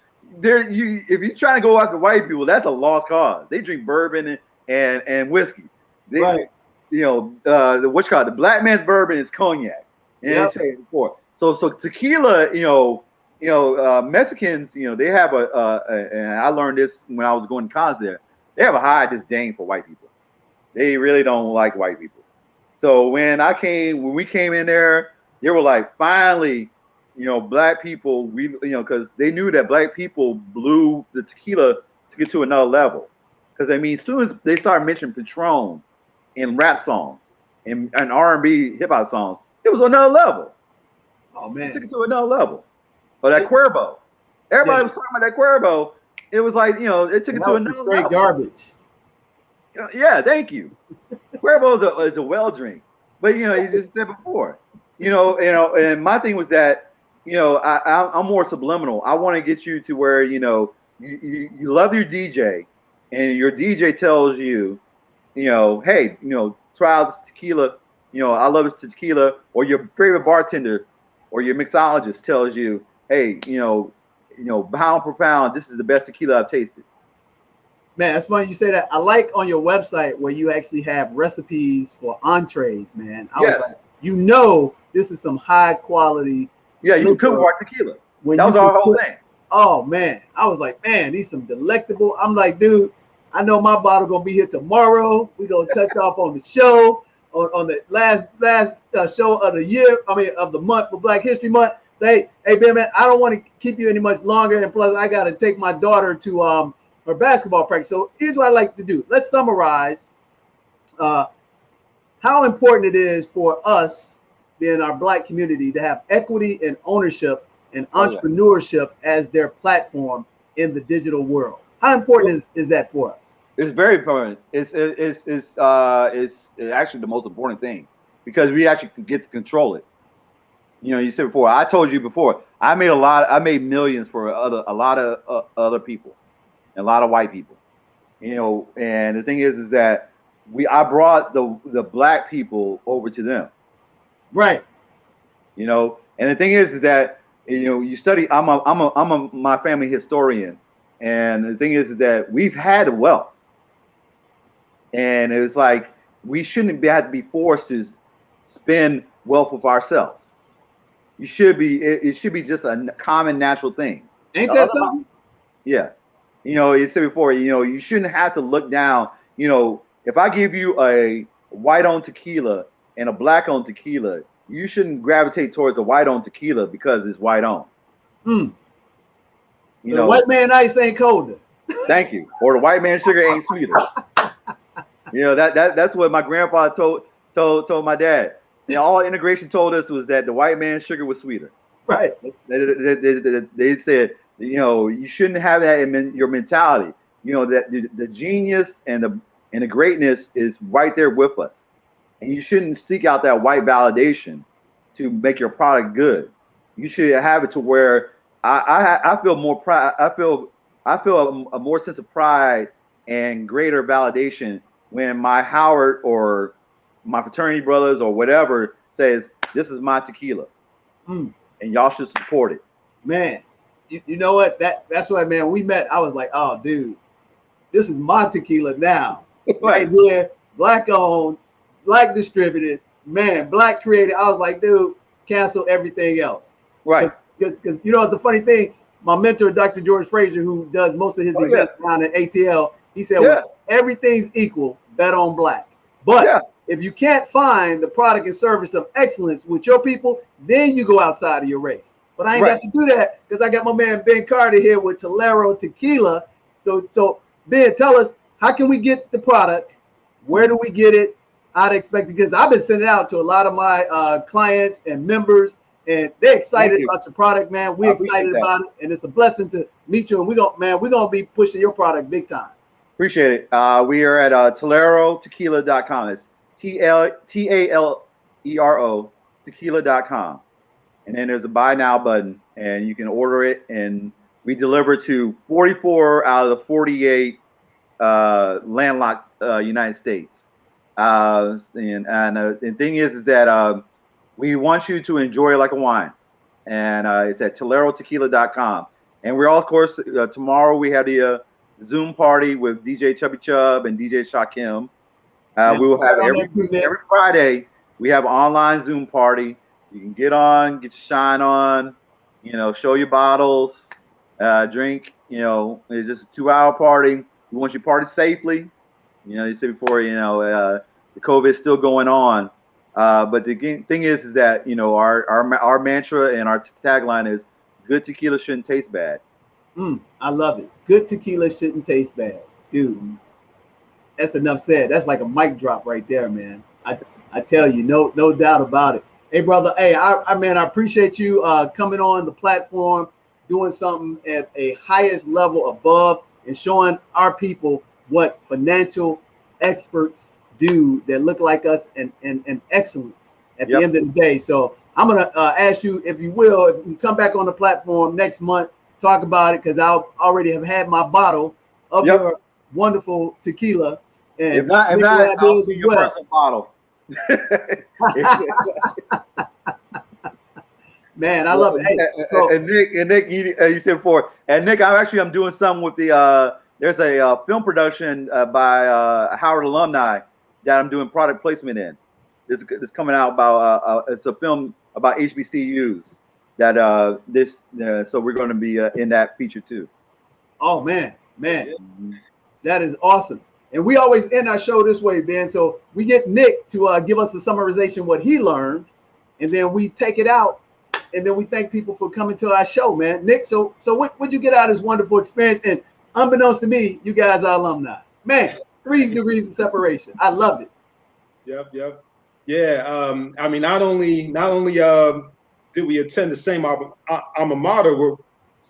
if you're trying to go after white people, that's a lost cause. They drink bourbon and whiskey. Right. The black man's bourbon is cognac. And I said before. So tequila, Mexicans, they have and I learned this when I was going to college there. They have a high disdain for white people. They really don't like white people. So when we came in there, they were like, finally, black people, because they knew that black people blew the tequila to get to another level. Because as soon as they started mentioning Patron in rap songs and R&B hip hop songs, it was another level. Oh man, it took it to another level. But that Cuervo, everybody was talking about that Cuervo. It was like, it took it to another straight level. Garbage. Yeah, thank you. Cuervo is a well drink, but you just said before, and my thing was that, I'm more subliminal. I want to get you to where you love your DJ, and your DJ tells you, hey, try out this tequila. I love this tequila, or your favorite bartender, or your mixologist tells you, hey, pound per pound, this is the best tequila I've tasted. Man, that's funny you say that. I like on your website where you actually have recipes for entrees, man. I was like, this is some high quality. Yeah, you can cook our tequila. That was our whole thing. Oh man, I was like, man, these some delectable. I'm like, dude, I know my bottle gonna be here tomorrow. We gonna touch off on the show on the last show of the year. Of the month for Black History Month. Say, hey, man, I don't want to keep you any much longer, and plus I gotta take my daughter to her basketball practice. So here's what I like to do. Let's summarize how important it is for us, being our Black community, to have equity and ownership and entrepreneurship as their platform in the digital world. How important is that for us? It's very important. It's actually the most important thing, because we actually can get to control it. You said before, I told you before, I made millions for a lot of other people, and a lot of white people. And the thing is that I brought the Black people over to them. Right. And the thing is that you study. I'm my family historian, and the thing is that we've had wealth, and it's like we shouldn't have to be forced to spend wealth with ourselves. It should be just a common natural thing. Ain't that something? Yeah. You said before, you shouldn't have to look down. If I give you a white-owned tequila and a black-owned tequila, you shouldn't gravitate towards a white-owned tequila because it's white-owned. The white man ice ain't colder. Thank you. Or the white man sugar ain't sweeter. That's what my grandfather told my dad. All integration told us was that the white man's sugar was sweeter. Right. They said, you shouldn't have that in your mentality. That the genius and the greatness is right there with us, and you shouldn't seek out that white validation to make your product good. You should have it to where I feel more pride. I feel a more sense of pride and greater validation when my Howard or my fraternity brothers or whatever says, this is my tequila. And and y'all should support it. Man, you know what? That's why, man, we met. I was like, oh, dude, this is my tequila now. Right here, Black owned, Black distributed, man, Black created. I was like, dude, cancel everything else. Right. Because you know, the funny thing, my mentor, Dr. George Frazier, who does most of his events down at ATL, he said, well, everything's equal, bet on Black. But if you can't find the product and service of excellence with your people, then you go outside of your race. But I ain't got to do that because I got my man Ben Carter here with Talero Tequila. So Ben, tell us, how can we get the product? Where do we get it? I'd expect it, because I've been sending it out to a lot of my clients and members, and they're excited about your product, man. We're excited about it, and it's a blessing to meet you. And we're gonna be pushing your product big time. Appreciate it. We are at TaleroTequila.com. It's TALERO tequila.com. And then there's a buy now button, and you can order it, and we deliver to 44 out of the 48 landlocked United States. And the thing is that we want you to enjoy it like a wine, and it's at TaleroTequila.com. And we're all, of course, tomorrow we have the Zoom party with DJ Chubby Chub and DJ Shakim. We will have every Friday. We have an online Zoom party. You can get on, get your shine on, you know, show your bottles, drink. You know, it's just a 2-hour party. We want you to party safely. You know, you said before, you know, the COVID is still going on. But the thing is that, you know, our mantra and our tagline is good tequila shouldn't taste bad. I love it. Good tequila shouldn't taste bad. Dude, that's enough said. That's like a mic drop right there, man. I tell you, no doubt about it. Hey, brother. Hey, I appreciate you coming on the platform, doing something at a highest level above, and showing our people what financial experts do that look like us and excellence at the end of the day. So I'm going to ask you, if you will, if you come back on the platform next month, talk about it, because I already have had my bottle of your wonderful tequila. And if not, I'll see your personal bottle. Man, I love it. Hey, and Nick, you said before, and Nick, I'm doing something with the there's a film production by Howard alumni that I'm doing product placement in. It's coming out about it's a film about HBCUs that so we're going to be in that feature too. Oh man, that is awesome. And we always end our show this way, Ben. So we get Nick to give us a summarization what he learned, and then we take it out, and then we thank people for coming to our show, man. Nick, so what'd you get out of this wonderful experience? And unbeknownst to me, you guys are alumni. Man, 3 degrees of separation. I love it. Yep. Yeah. I mean, not only did we attend the same alma mater,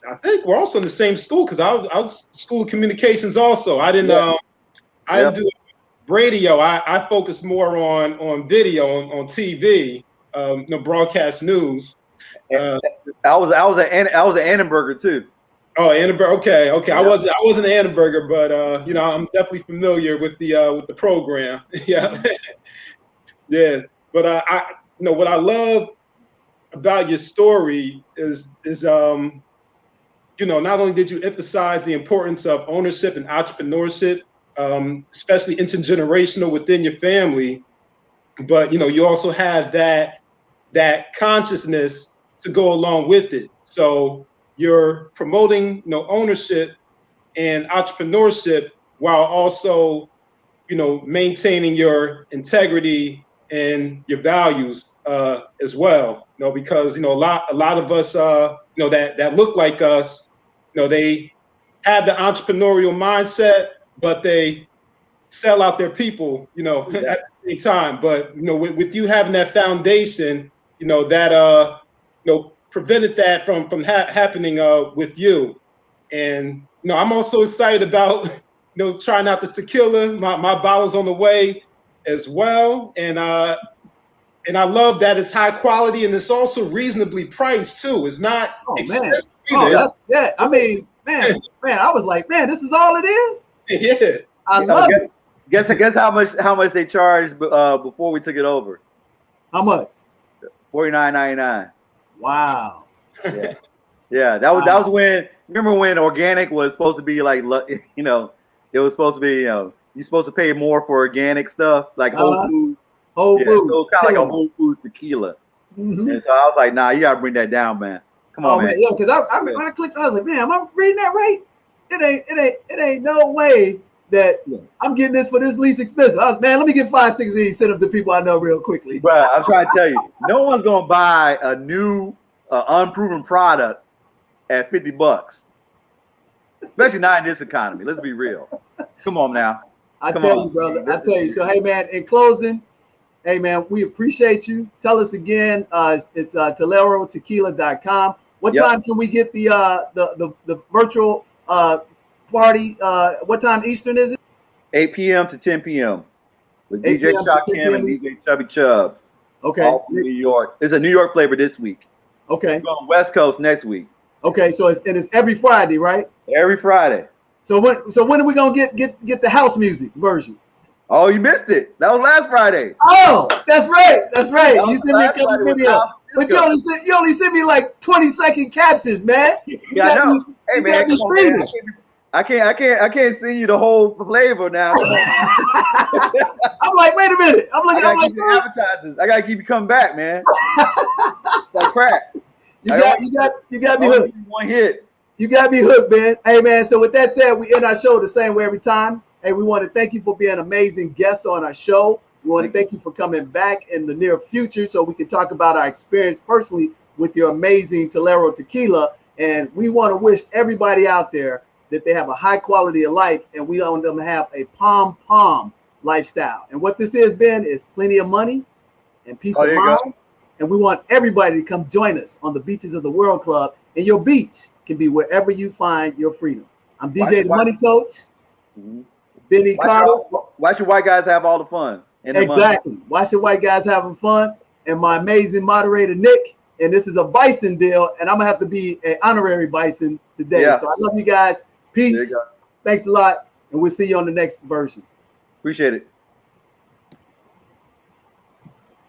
I think we're also in the same school, because I was School of Communications also. I didn't do radio. I focused more on video, on TV, broadcast news. I was an Annenberger too. Oh, Annenberg. Okay. Yeah. I wasn't an Annenberger, but you know, I'm definitely familiar with the program. Yeah. But what I love about your story is not only did you emphasize the importance of ownership and entrepreneurship, especially intergenerational within your family, but you also have that consciousness to go along with it. So you're promoting ownership and entrepreneurship while also maintaining your integrity and your values as well. Because a lot of us that look like us, they have the entrepreneurial mindset, but they sell out their people, at the same time. But with you having that foundation, that prevented that from happening with you. And I'm also excited about trying out this tequila. My bottle's on the way as well, and I love that it's high quality and it's also reasonably priced too. It's not expensive either. I mean, man, I was like, man, this is all it is. Yeah, I love it. Guess how much they charged before we took it over. How much? $49.99. Wow. Yeah. Yeah, that was when. Remember when organic was supposed to be like, you know, it was supposed to be, you know, you're supposed to pay more for organic stuff like Whole Foods. Whole Yeah, Foods. so it's kind of like a Whole Foods tequila. And so I was like, nah, you gotta bring that down, man. Come on, man. Yeah, because I clicked, I was like, man, am I reading that right? It ain't no way that I'm getting this for this least expensive. Man, let me get 5, 6 of these, send them to people I know real quickly. Bro, I'm trying to tell you, no one's gonna buy a new unproven product at $50, especially not in this economy. Let's be real. Come on now. I tell you, brother. I tell you. So, hey, man. In closing, hey, man, we appreciate you. Tell us again. It's TaleroTequila.com. What time can we get the virtual party? What time Eastern is it? 8 p.m. to 10 p.m. with DJ Shock Kim and DJ Chubby Chub. Okay. All from New York. There's a New York flavor this week. Okay. We're going West Coast next week. Okay. So it's every Friday, right? Every Friday. So when are we gonna get the house music version? Oh, you missed it. That was last Friday. Oh, that's right. That's right. You sent me a couple videos, but you only sent me like 20-second captions, man. Yeah, I know. Hey, man, come on, man. I can't send you the whole flavor now. I'm like, wait a minute. I gotta keep you coming back, man. Like crack. You got me hooked. One hit. You got me hooked, man. Hey, man. So with that said, we end our show the same way every time. Hey, we want to thank you for being an amazing guest on our show. We want to thank you for coming back in the near future so we can talk about our experience personally with your amazing Talero tequila. And we want to wish everybody out there that they have a high quality of life, and we want them to have a palm lifestyle. And what this has been is plenty of money and peace of mind. And we want everybody to come join us on the Beaches of the World Club. And your beach can be wherever you find your freedom. I'm DJ the Money Coach, Benny Carter. Why should white guys have all the fun? Exactly. Why should white guys having fun? And my amazing moderator, Nick. And this is a Bison deal. And I'm going to have to be an honorary Bison today. Yeah. So I love you guys. Peace. Thanks a lot. And we'll see you on the next version. Appreciate it.